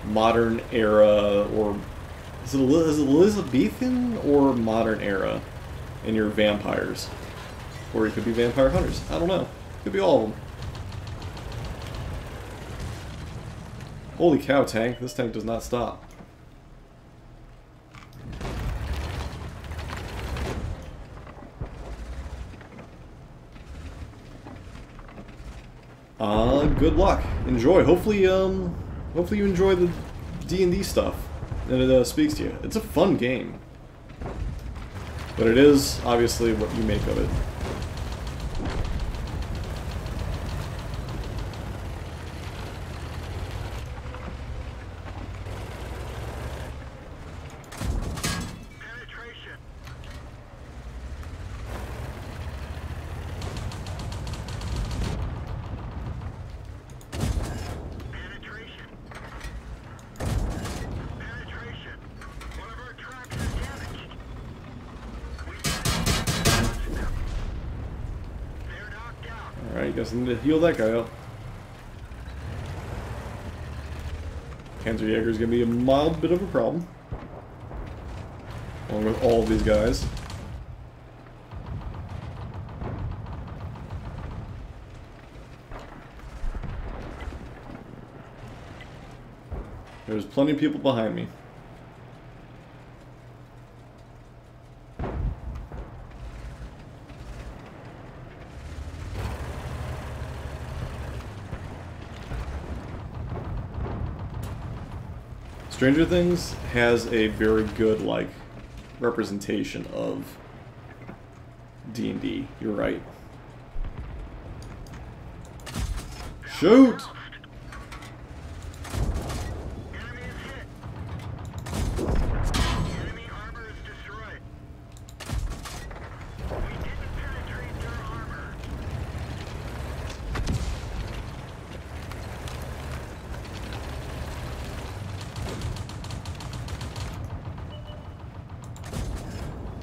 modern era, or is it Elizabethan or modern era in your vampires? Or it could be vampire hunters. I don't know. Could be all of them. Holy cow, tank. This tank does not stop. Good luck. Enjoy. Hopefully you enjoy the D&D stuff. And it speaks to you. It's a fun game. But it is, obviously, what you make of it. Penetration. Penetration. Penetration. One of our tracks is damaged. We They're knocked out. Alright, guess I need to heal that guy up. Panzerjäger is going to be a mild bit of a problem. Along with all of these guys. There's plenty of people behind me. Stranger Things has a very good, like, representation of D&D. You're right. Shoot! Enemy is hit. Enemy armor is destroyed. We didn't penetrate their armor.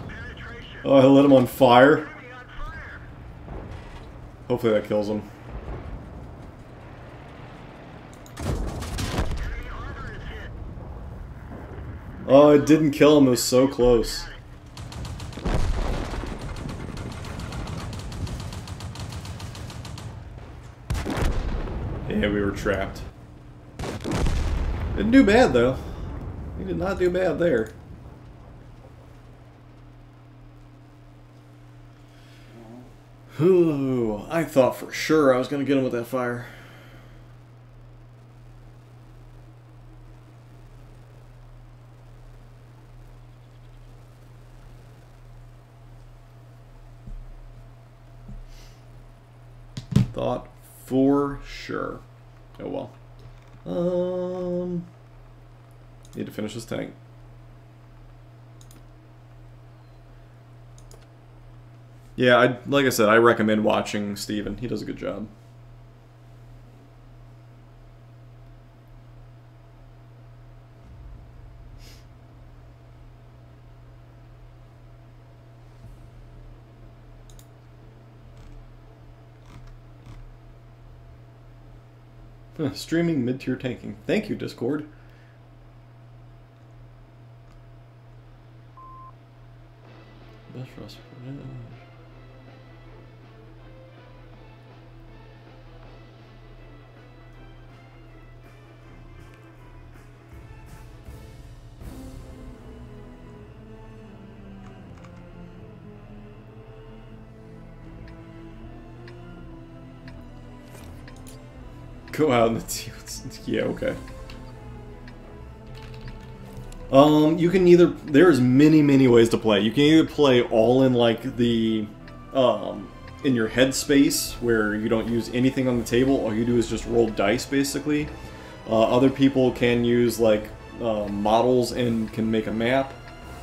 Penetration. Oh, I lit him on fire. Enemy on fire. Hopefully that kills him. Enemy armor is hit. Oh, it didn't kill him. It was so close. Yeah, we were trapped. Didn't do bad, though. We did not do bad there. Ooh, I thought for sure I was going to get him with that fire. Thought for sure. Oh well. Need to finish this tank. Yeah, like I said, I recommend watching Steven. He does a good job. Streaming mid-tier tanking. Thank you, Discord. Best for us. Go out in the yeah, okay. You can either, there's many ways to play. You can either play all in like the in your headspace where you don't use anything on the table. All you do is just roll dice basically. Other people can use like models and can make a map.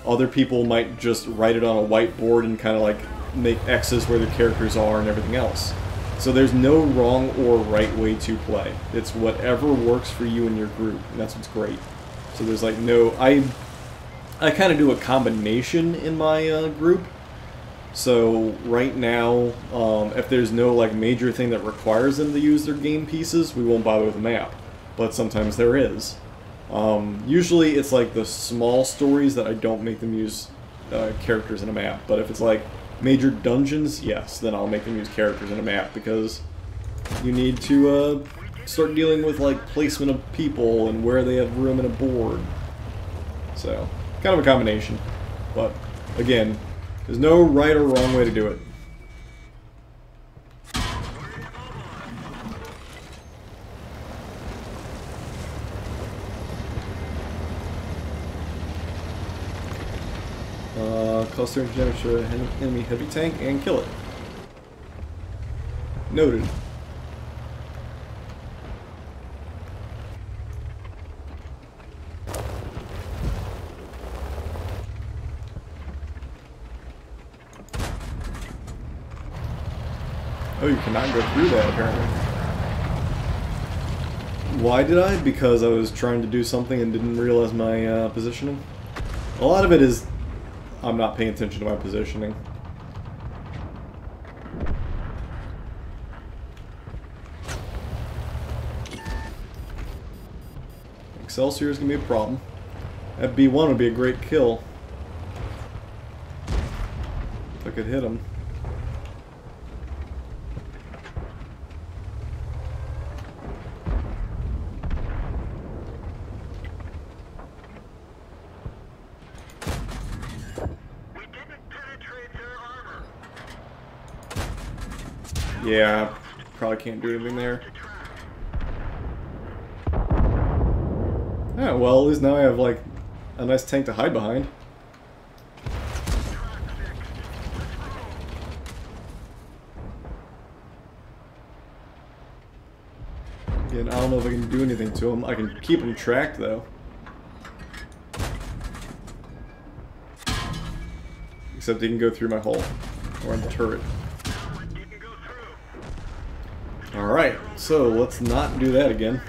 Other people might just write it on a whiteboard and kind of like make X's where their characters are and everything else. So there's no wrong or right way to play. It's whatever works for you and your group, and that's what's great. So there's like no... I kind of do a combination in my group. So right now, if there's no like major thing that requires them to use their game pieces, we won't bother with the map. But sometimes there is. Usually it's like the small stories that I don't make them use characters in a map. But if it's like major dungeons, yes, then I'll make them use characters in a map, because you need to start dealing with like placement of people and where they have room in a board. So, kind of a combination. But again, there's no right or wrong way to do it. Cause certain damage to an enemy heavy tank and kill it. Noted. Oh, you cannot go through that, apparently. Why did I? Because I was trying to do something and didn't realize my positioning. A lot of it is I'm not paying attention to my positioning. Excelsior is going to be a problem. That B1 would be a great kill. If I could hit him. Yeah, probably can't do anything there. Yeah, well, at least now I have, like, a nice tank to hide behind. Again, I don't know if I can do anything to him. I can keep him tracked, though. Except he can go through my hole. Or on the turret. Alright, so let's not do that again.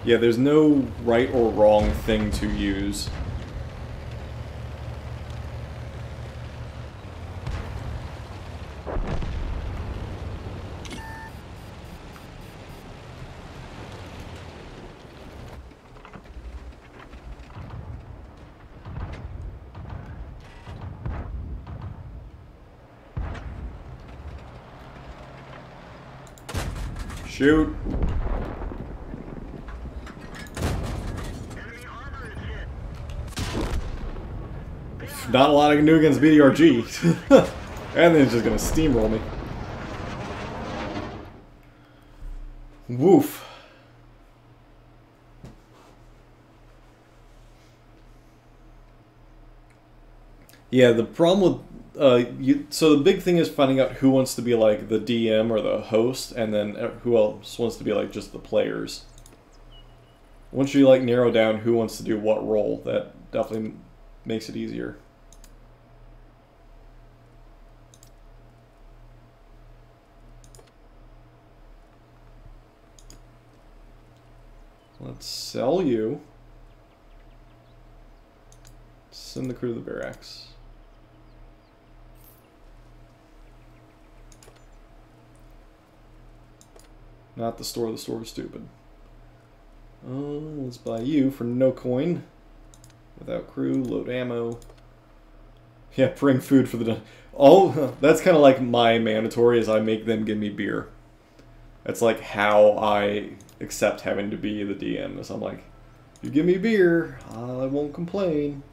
Yeah, there's no right or wrong thing to use. Shoot. Not a lot I can do against BDRG. And then it's just gonna steamroll me. Woof. Yeah, the problem with so the big thing is finding out who wants to be like the DM or the host, and then who else wants to be like just the players. Once you like narrow down who wants to do what role, that definitely makes it easier. Let's sell you. Send the crew to the barracks. Not the store was stupid. Let's buy you for no coin. Without crew, load ammo. Yeah, bring food for the... Oh, that's kind of like my mandatory, is I make them give me beer. That's like how I accept having to be the DM. Is I'm like, you give me beer, I won't complain.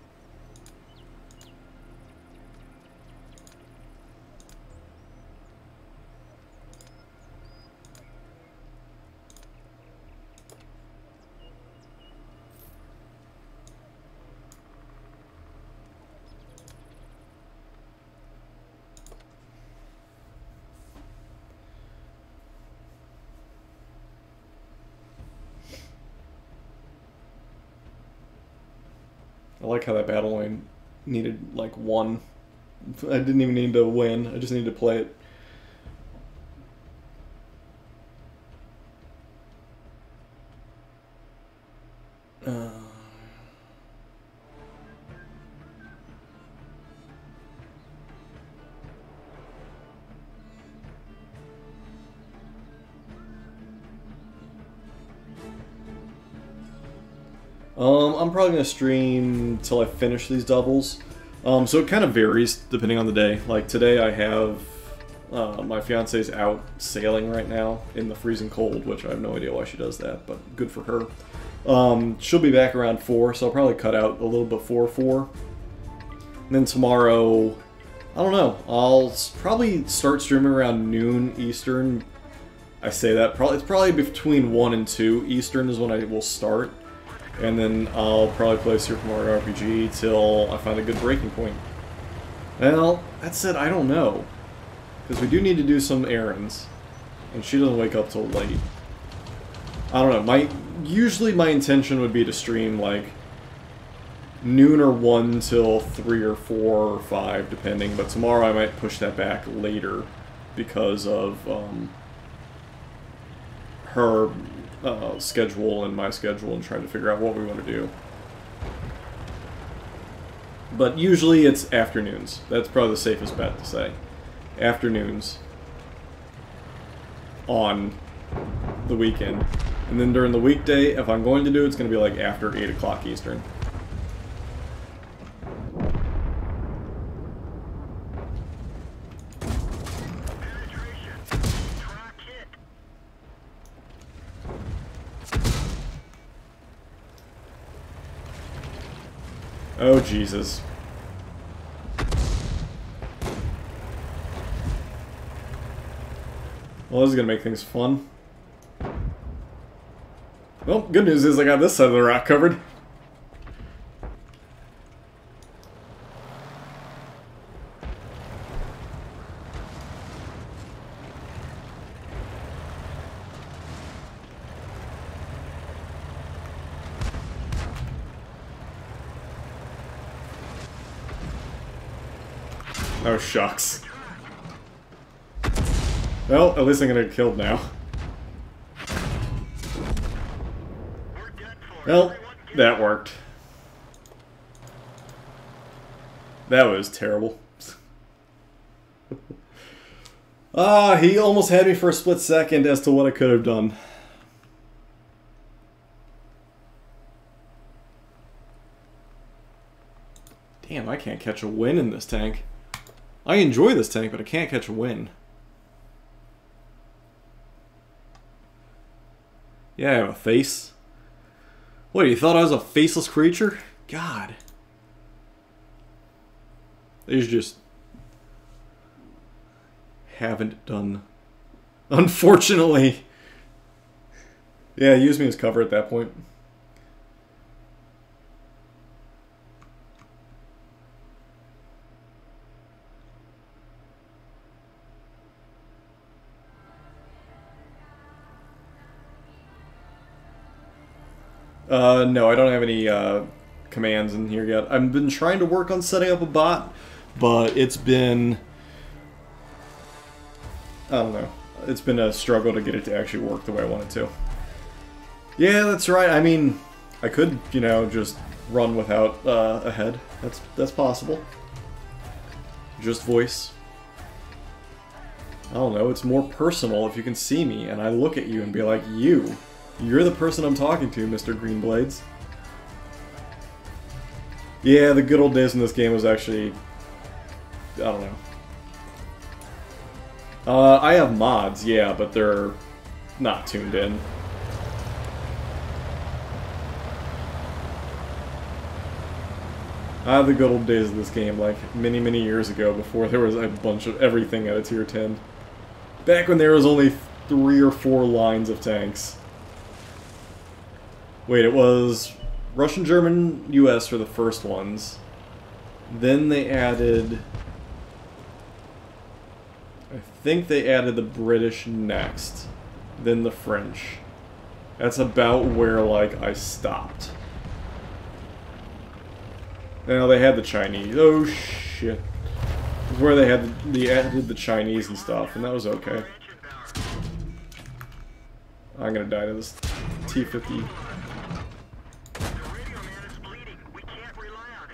I like how that battle only needed, like, one. I didn't even need to win. I just needed to play it. I'm probably going to stream till I finish these doubles. So it kind of varies depending on the day. Like today I have my fiance's out sailing right now in the freezing cold, which I have no idea why she does that, but good for her. She'll be back around 4, so I'll probably cut out a little before 4. And then tomorrow, I don't know, I'll probably start streaming around noon Eastern. I say that, it's probably between 1 and 2 Eastern is when I will start. And then I'll probably play Super Mario RPG till I find a good breaking point. Well, that said, I don't know. Because we do need to do some errands. And she doesn't wake up till late. I don't know, usually my intention would be to stream like noon or 1 till 3 or 4 or 5, depending. But tomorrow I might push that back later because of her schedule and my schedule and trying to figure out what we want to do. But usually it's afternoons. That's probably the safest bet to say. Afternoons on the weekend. And then during the weekday, if I'm going to do it, it's going to be like after 8 o'clock Eastern. Oh, Jesus. Well, this is going to make things fun. Well, good news is I got this side of the rock covered. Oh, shucks. Well, at least I'm gonna get killed now. Well, that worked. That was terrible. He almost had me for a split second as to what I could have done. Damn, I can't catch a win in this tank. I enjoy this tank, but I can't catch a win. Yeah, I have a face. What, you thought I was a faceless creature? God. These just haven't done. Unfortunately. Yeah, use me as cover at that point. No, I don't have any commands in here yet. I've been trying to work on setting up a bot, but it's been... I don't know. It's been a struggle to get it to actually work the way I want it to. Yeah, that's right. I mean, I could, you know, just run without a head. That's possible. Just voice. I don't know, it's more personal if you can see me and I look at you and be like, you're the person I'm talking to, Mr. Greenblades. Yeah, the good old days in this game was actually... I don't know. I have mods, yeah, but they're not tuned in. I have the good old days of this game, like, many, many years ago, before there was a bunch of everything at a tier 10. Back when there was only 3 or 4 lines of tanks. Wait, it was Russian, German, US were the first ones. Then they added... I think they added the British next. Then the French. That's about where, like, I stopped. Now they had the Chinese. Oh shit. This is where they had added the Chinese and stuff, and that was okay. I'm gonna die to this T-50. The radio man is bleeding. We can't rely on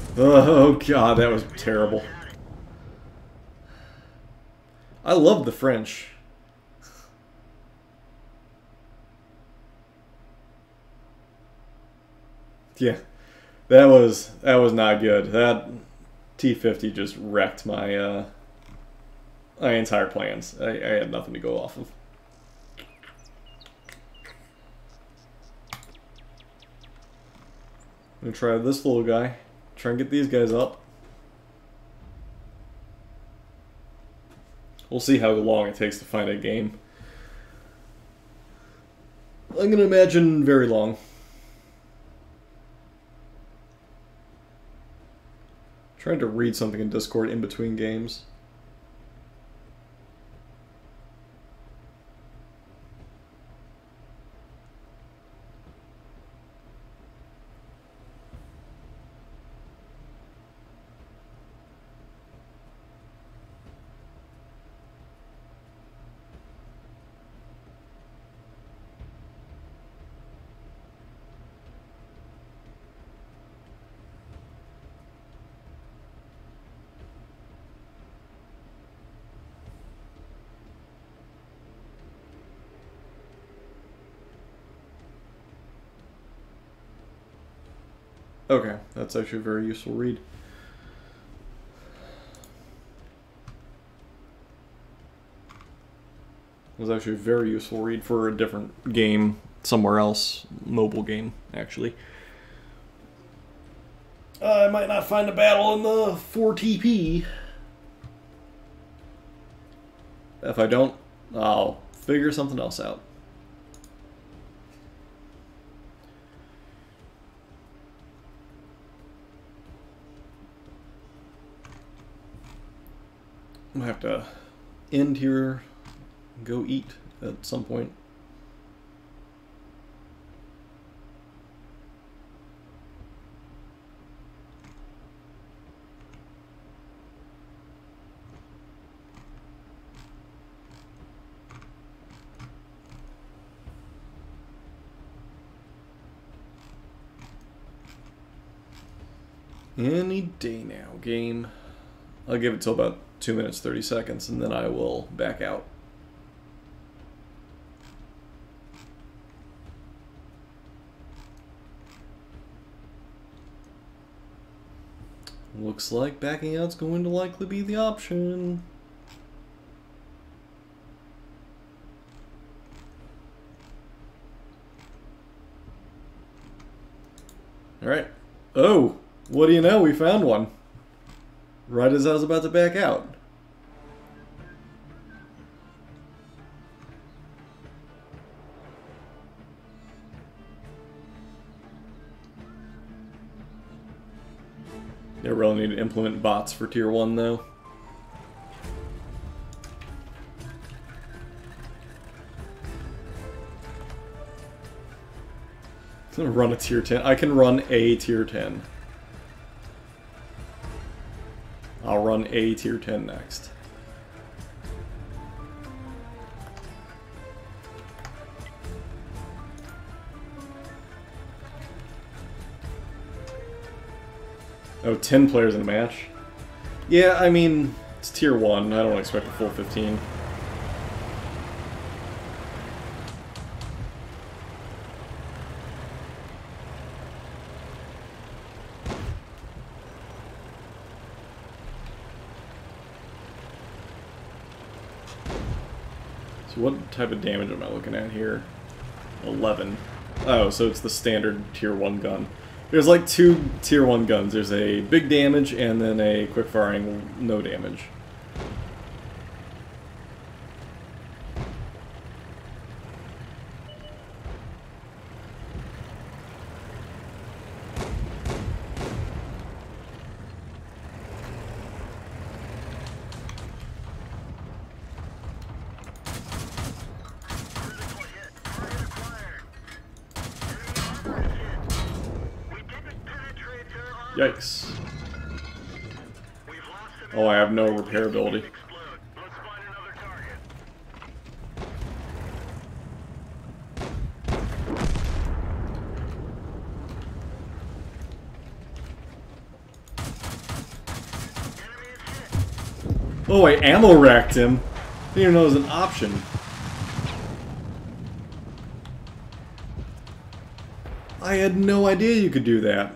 it. Oh god, that was terrible. I love the French. Yeah, that was not good. That T-50 just wrecked my my entire plans. I had nothing to go off of. I'm gonna try this little guy. Try and get these guys up. We'll see how long it takes to find a game. I'm gonna imagine very long. Trying to read something in Discord in between games. Okay, that's actually a very useful read. It was actually a very useful read for a different game somewhere else. Mobile game, actually. I might not find a battle in the 4TP. If I don't, I'll figure something else out. I'm gonna have to end here, go eat at some point. Any day now, game. I'll give it till about 2 minutes 30 seconds and then I will back out. Looks like backing out's going to likely be the option. Alright. Oh! What do you know? We found one. Right as I was about to back out. They really need to implement bots for Tier 1 though. I'm gonna run a Tier 10. I can run a Tier 10. I'll run a Tier 10 next. Oh, 10 players in a match? Yeah, I mean, it's Tier 1. I don't expect a full 15. So what type of damage am I looking at here? 11. Oh, so it's the standard Tier 1 gun. There's like 2 Tier 1 guns. There's a big damage and then a quick firing no damage. We didn't penetrate Yikes. We've lost some Oh, I have no repair ability. explode. Let's find another target. Enemy is hit. Oh, I ammo racked him. Didn't even know it was an option. I had no idea you could do that.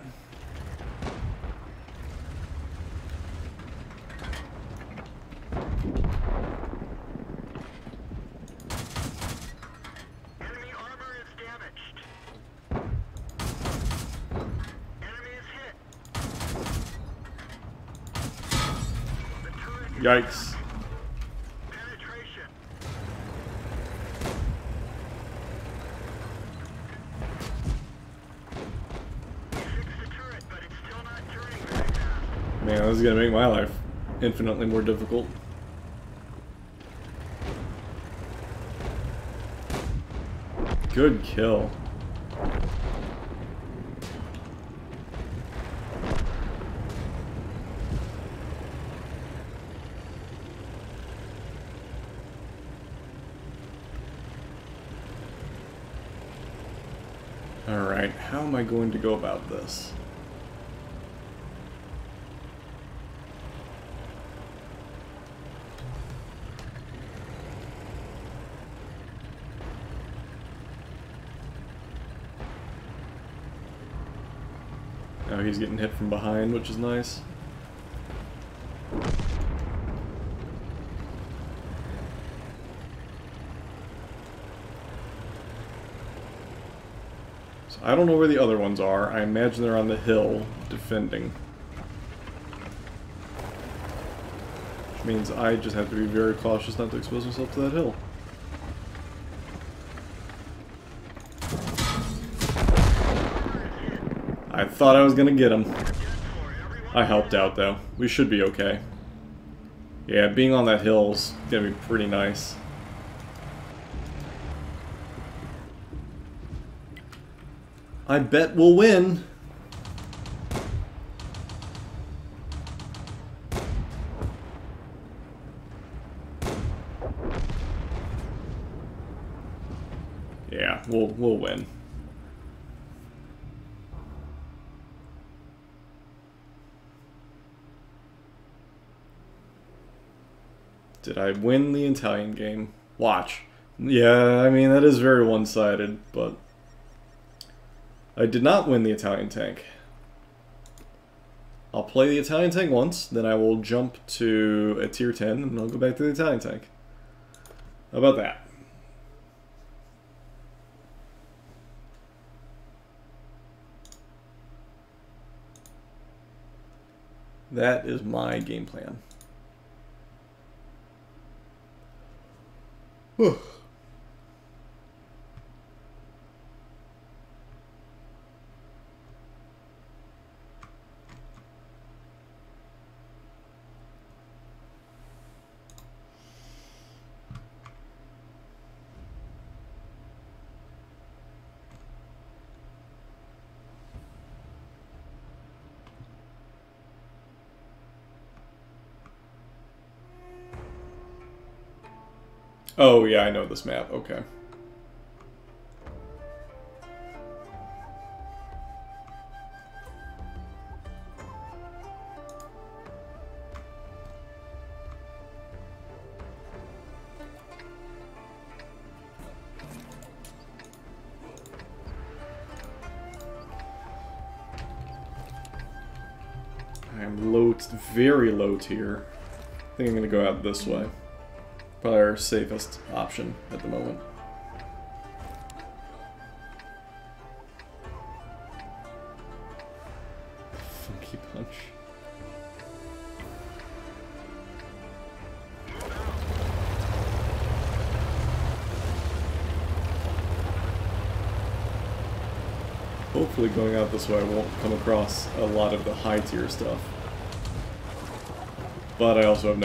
Enemy armor is damaged. Enemy is hit. The turret is Yikes. penetration. We fixed the turret, but it's still not turning very fast. Man, this is gonna make my life infinitely more difficult. Good kill. Alright, how am I going to go about this? Now he's getting hit from behind, which is nice. So I don't know where the other ones are. I imagine they're on the hill defending. Which means I just have to be very cautious not to expose myself to that hill. I thought I was gonna get him. I helped out though. We should be okay. Yeah, being on that hill's gonna be pretty nice. I bet we'll win. Yeah, we'll win. Did I win the Italian game? Watch. Yeah, I mean, that is very one-sided, but I did not win the Italian tank. I'll play the Italian tank once, then I will jump to a tier 10, and I'll go back to the Italian tank. How about that? That is my game plan. Whew. Oh, yeah, I know this map. Okay. I am low, very low tier. I think I'm gonna go out this way. Probably our safest option at the moment. Funky punch. Hopefully going out this way I won't come across a lot of the high tier stuff. But I also have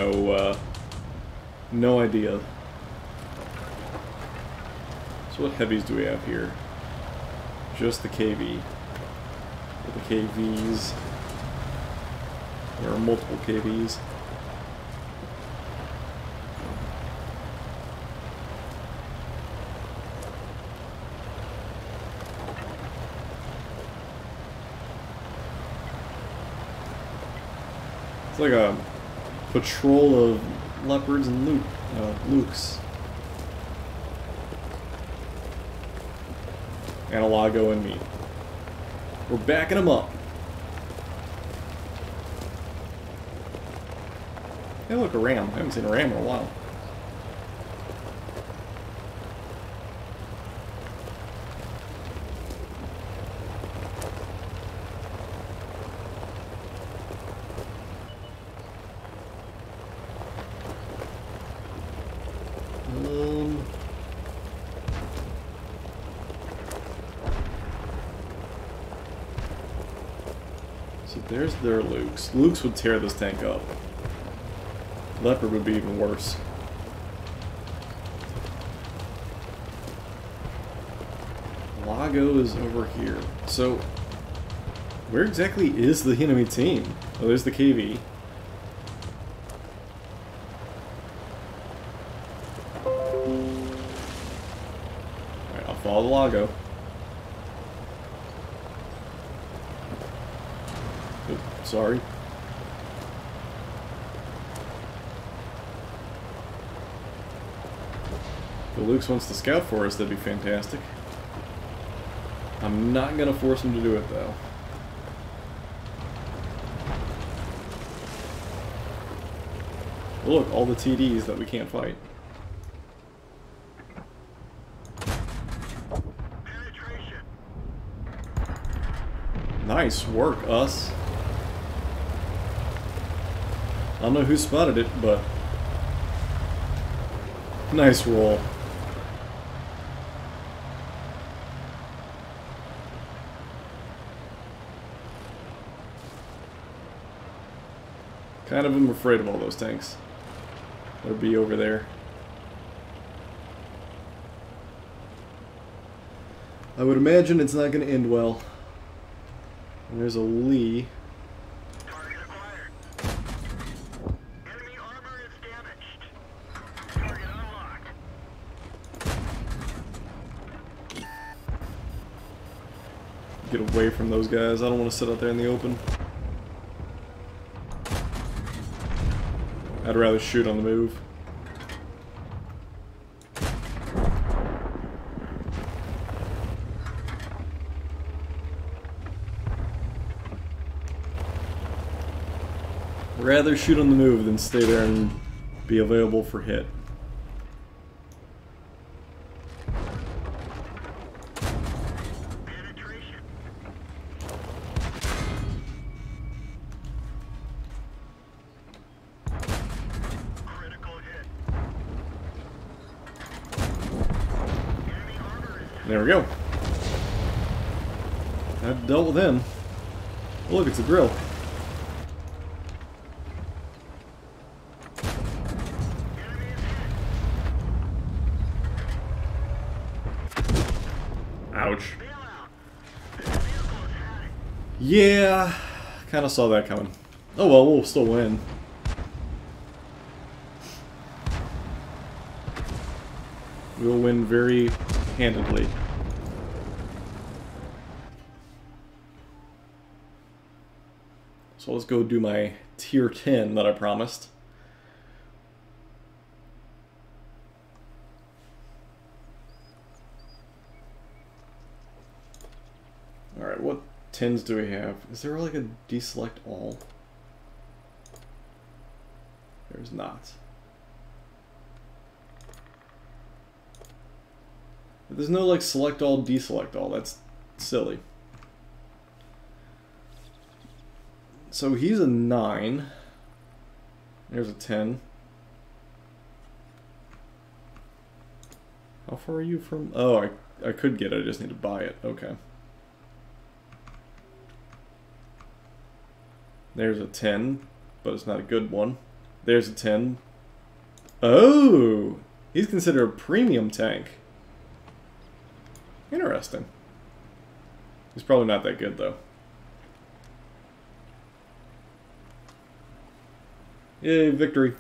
no idea. So what heavies do we have here? Just the KV. Or the KVs. There are multiple KVs. It's like a patrol of leopards and lukes. Analago and me. We're backing them up. Hey, look, a ram. I haven't seen a ram in a while. So there's their Lukes. Lukes would tear this tank up. Leopard would be even worse. Lago is over here. So, where exactly is the enemy team? Oh, there's the KV. Alright, I'll follow the Lago. Oops, sorry. If Lukes wants to scout for us, that'd be fantastic. I'm not gonna force him to do it, though. Look, all the TDs that we can't fight. Penetration. Nice work, us. I don't know who spotted it, but nice roll. Kind of am afraid of all those tanks. They'll be over there. I would imagine it's not going to end well. And there's a Lee. Target acquired. Enemy armor is damaged. Target unlocked. Get away from those guys. I don't want to sit out there in the open. I'd rather shoot on the move. Rather shoot on the move than stay there and be available for hit. Penetration. Critical hit. Enemy armor is There we go. I've dealt with him. Oh, look, it's a grill. enemy is hit. Ouch. Bail out. This vehicle is heading. Yeah, kind of saw that coming. Oh well, we'll still win. We'll win very handedly. So let's go do my tier 10 that I promised. Alright, what 10s do we have? Is there like a deselect all? There's not. There's no like select all, deselect all. That's silly. So he's a 9. There's a 10. How far are you from? Oh, I could get it. I just need to buy it. Okay. There's a 10, but it's not a good one. There's a 10. Oh! He's considered a premium tank. Interesting. He's probably not that good, though. Yay, victory.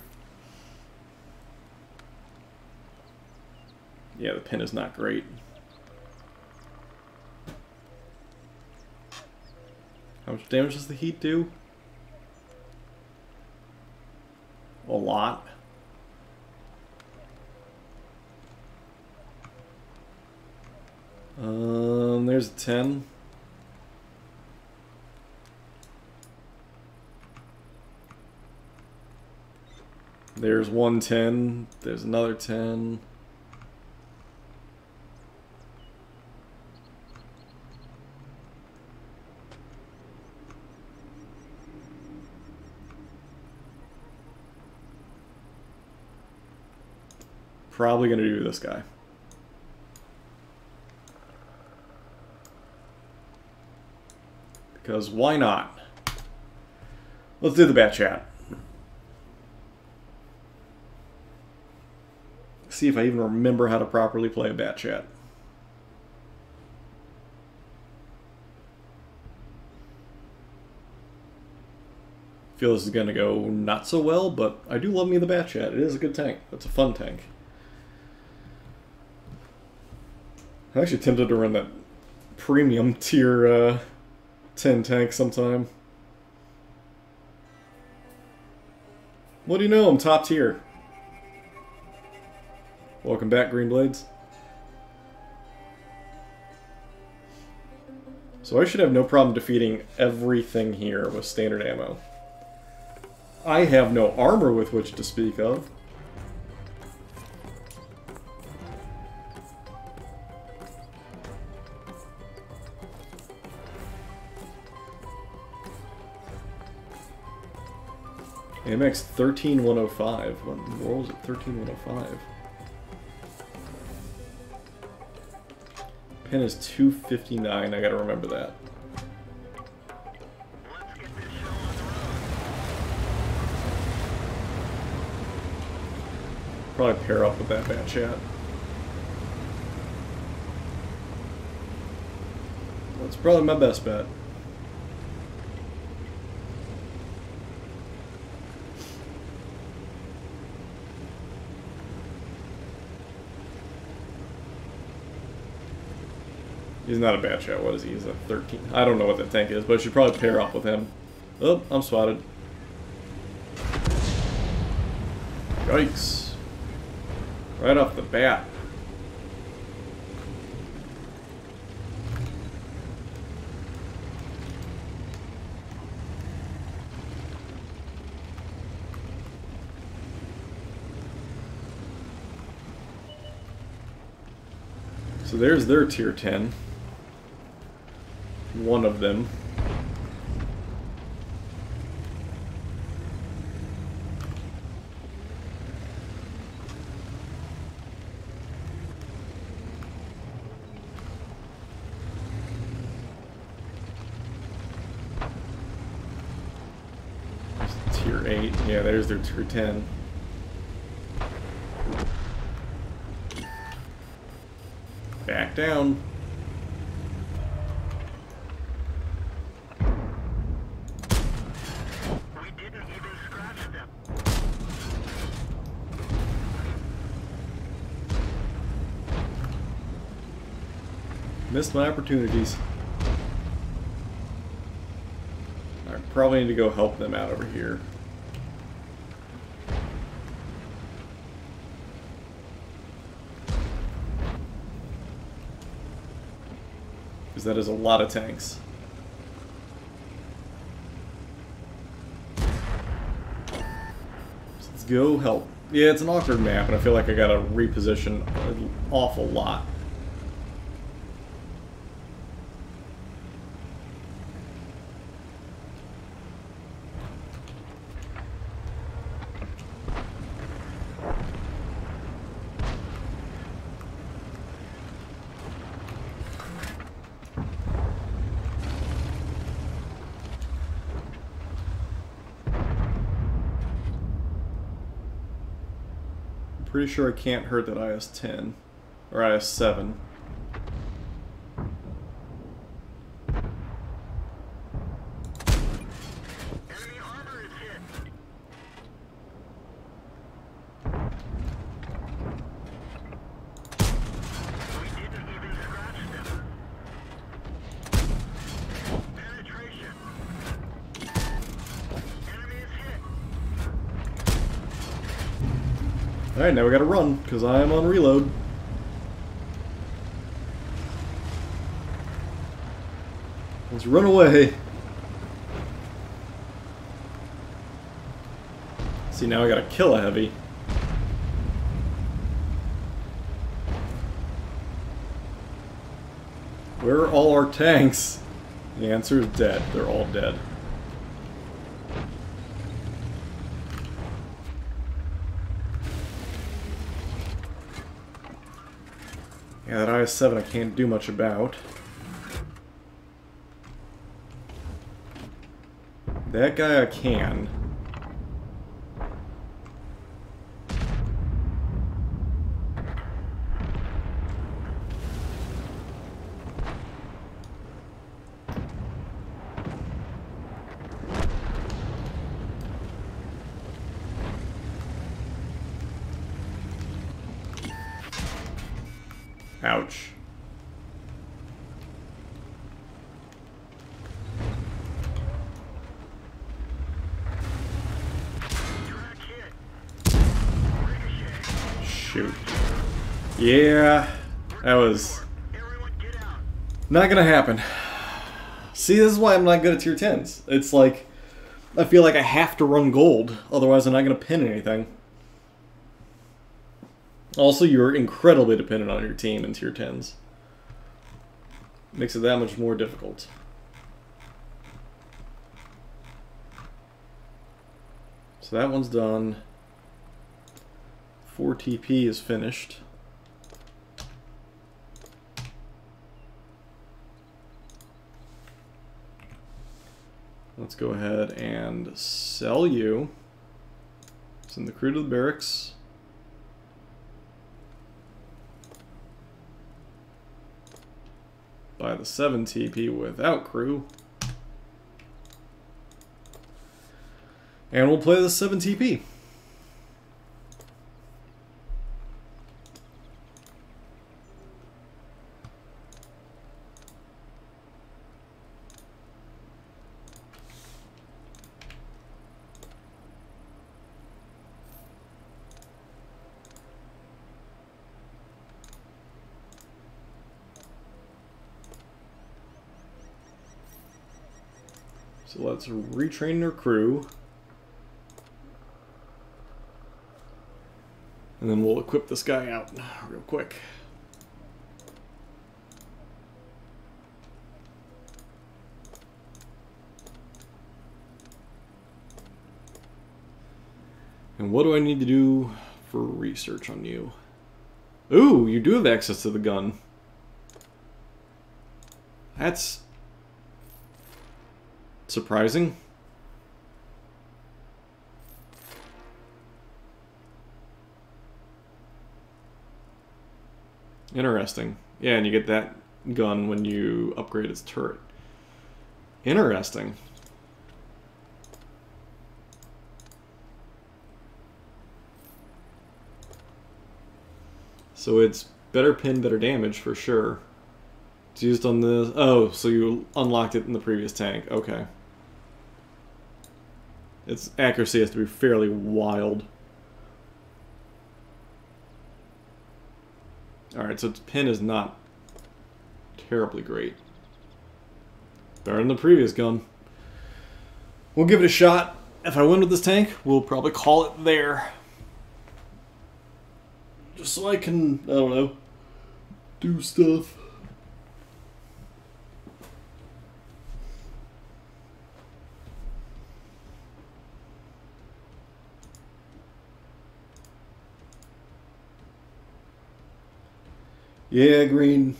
Yeah, the pin is not great. How much damage does the heat do? A lot. There's a 10. There's 110. There's another 10. Probably gonna do this guy. Because why not? Let's do the bat chat. See if I even remember how to properly play a bat chat. Feel this is gonna go not so well, but I do love me the bat chat. It is a good tank. It's a fun tank. I'm actually tempted to run that premium tier 10 tank sometime. What do you know? I'm top tier. Welcome back, Green Blades. So I should have no problem defeating everything here with standard ammo. I have no armor with which to speak of. AMX 13105. What was it? 13105. Pin is 259. I gotta remember that. Let's get this show on the road. Probably pair up with that bat chat. That's probably my best bet. He's not a bat chat. What is he? He's a 13. I don't know what that tank is, but I should probably pair up with him. Oh, I'm spotted. Yikes. Right off the bat. So there's their tier 10. One of them. Tier 8. Yeah, there's their tier 10. Back down. We didn't even scratch them. Missed my opportunities. I probably need to go help them out over here. Because that is a lot of tanks. So let's go help. Yeah, it's an awkward map, and I feel like I gotta reposition an awful lot. Pretty sure I can't hurt that IS-10 or IS-7. Enemy armor is hit. Alright, now we gotta run, because I am on reload. Let's run away. See, now I gotta kill a heavy. Where are all our tanks? The answer is dead. They're all dead. Yeah, that IS-7 I can't do much about. That guy I can. Ouch. Shoot. Yeah, that was not gonna happen. See, this is why I'm not good at tier 10s. It's like, I feel like I have to run gold, otherwise I'm not gonna pin anything. Also, you're incredibly dependent on your team in tier 10s. Makes it that much more difficult. So that one's done. 4 TP is finished. Let's go ahead and sell you. Send the crew to the barracks. Buy the 7 TP without crew. And we'll play the 7 TP. So let's retrain their crew. And then we'll equip this guy out real quick. And what do I need to do for research on you? Ooh, you do have access to the gun. That's surprising. Interesting. Yeah, and you get that gun when you upgrade its turret. Interesting. So it's better pin, better damage for sure. It's used on the... Oh, so you unlocked it in the previous tank. Okay. Its accuracy has to be fairly wild. Alright, so its pin is not terribly great. Better than the previous gun. We'll give it a shot. If I win with this tank, we'll probably call it there. Just so I can, I don't know, do stuff. Yeah, green.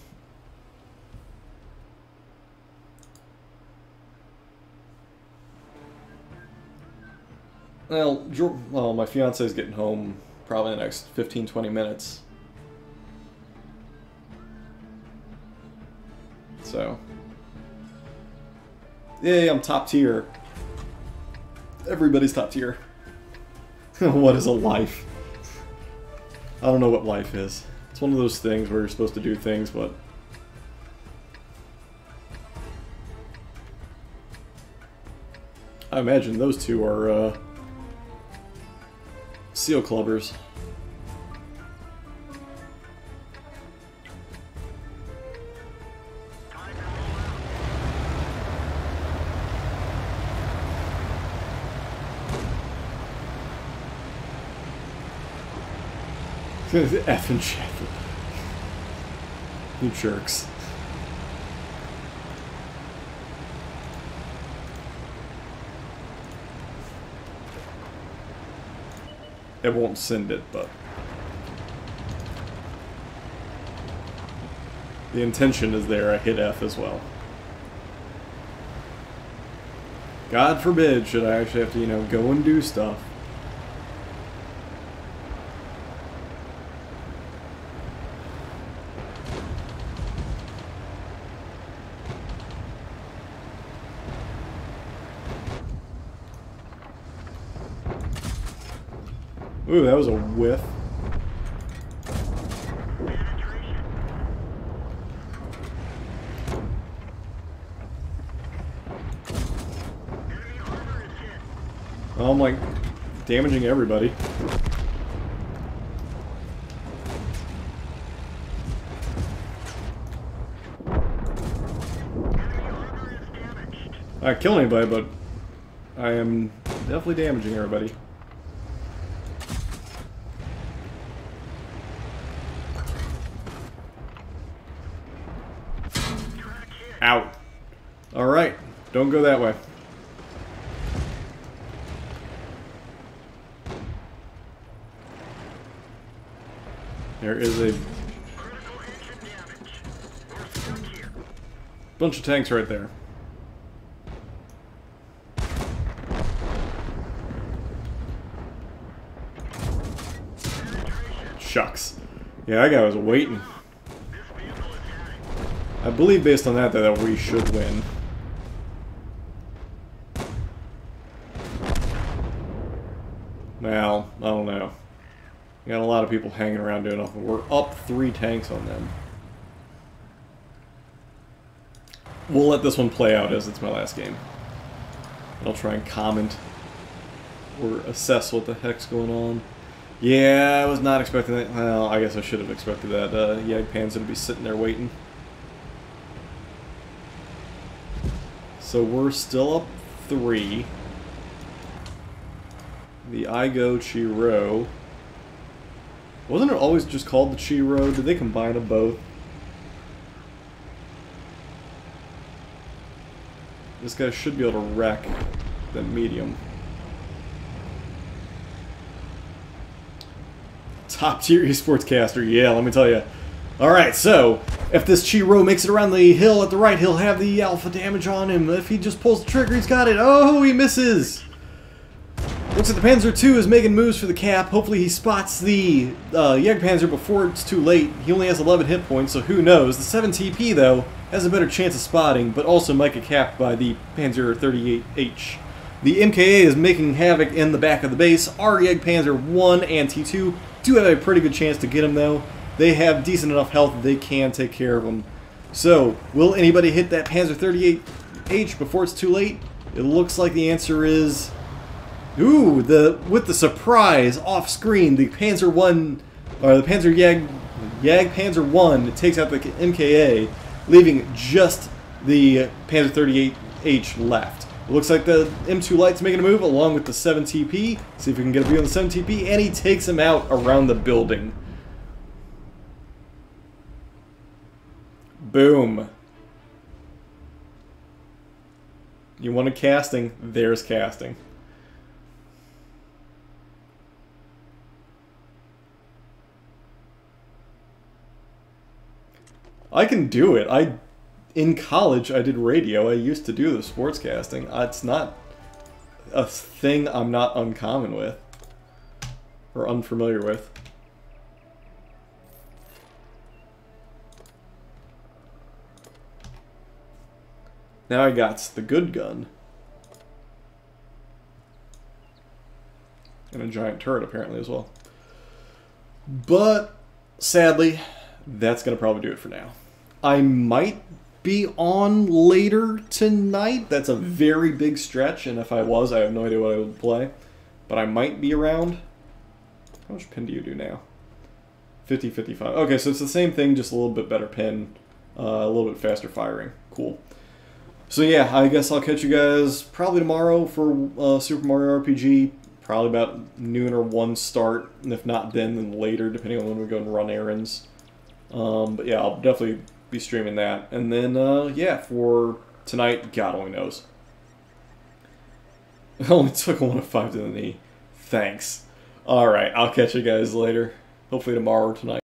Well, my fiance's getting home probably in the next 15-20 minutes. So. Yay, I'm top tier. Everybody's top tier. What is a life? I don't know what life is. It's one of those things where you're supposed to do things, but... I imagine those two are, seal clubbers. F and shit. You jerks. It won't send it, but the intention is there. I hit F as well. God forbid should I actually have to, you know, go and do stuff. Ooh, that was a whiff. Oh, I'm like damaging everybody. I killed anybody, but I am definitely damaging everybody. Out. Alright, don't go that way. There is a bunch of tanks right there. Shucks. Yeah, that guy was waiting. I believe based on that that we should win. Well, I don't know. We got a lot of people hanging around doing nothing. We're up 3 tanks on them. We'll let this one play out as it's my last game. I'll try and comment or assess what the heck's going on. Yeah, I was not expecting that. Well, I guess I should have expected that. Jagdpanzer to be sitting there waiting. So we're still up 3. The Igo Chiro. Wasn't it always just called the Chiro? Did they combine them both? This guy should be able to wreck the medium. Top tier esports caster, yeah, let me tell you. Alright, so, if this Chiro makes it around the hill at the right, he'll have the alpha damage on him. If he just pulls the trigger, he's got it. Oh, he misses! Looks like the Panzer II is making moves for the cap. Hopefully he spots the Jagdpanzer before it's too late. He only has 11 hit points, so who knows. The 7 TP, though, has a better chance of spotting, but also might get capped by the Panzer 38H. The MKA is making havoc in the back of the base. Our Jagdpanzer 1 and T2 do have a pretty good chance to get him, though. They have decent enough health that they can take care of him. So, will anybody hit that Panzer 38H before it's too late? It looks like the answer is... Ooh, with the surprise off screen, the Panzer 1, or the Panzer Jagdpanzer 1 takes out the MKA, leaving just the Panzer 38H left. It looks like the M2 Light's making a move along with the 7 TP. See if we can get a view on the 7 TP, and he takes him out around the building. Boom. You wanted casting, there's casting. I can do it. In college, I did radio. I used to do the sportscasting. It's not a thing I'm not uncommon with. Or unfamiliar with. Now I got the good gun. And a giant turret, apparently, as well. But, sadly, that's going to probably do it for now. I might be on later tonight. That's a very big stretch, and if I was, I have no idea what I would play. But I might be around. How much pin do you do now? 50, 55. Okay, so it's the same thing, just a little bit better pin. A little bit faster firing. Cool. So yeah, I guess I'll catch you guys probably tomorrow for Super Mario RPG. Probably about noon or 1 start, and if not then later, depending on when we go and run errands. But yeah, I'll definitely be streaming that. And then, yeah, for tonight, God only knows. I only took 1 of 5 to the knee. Thanks. Alright, I'll catch you guys later. Hopefully tomorrow or tonight.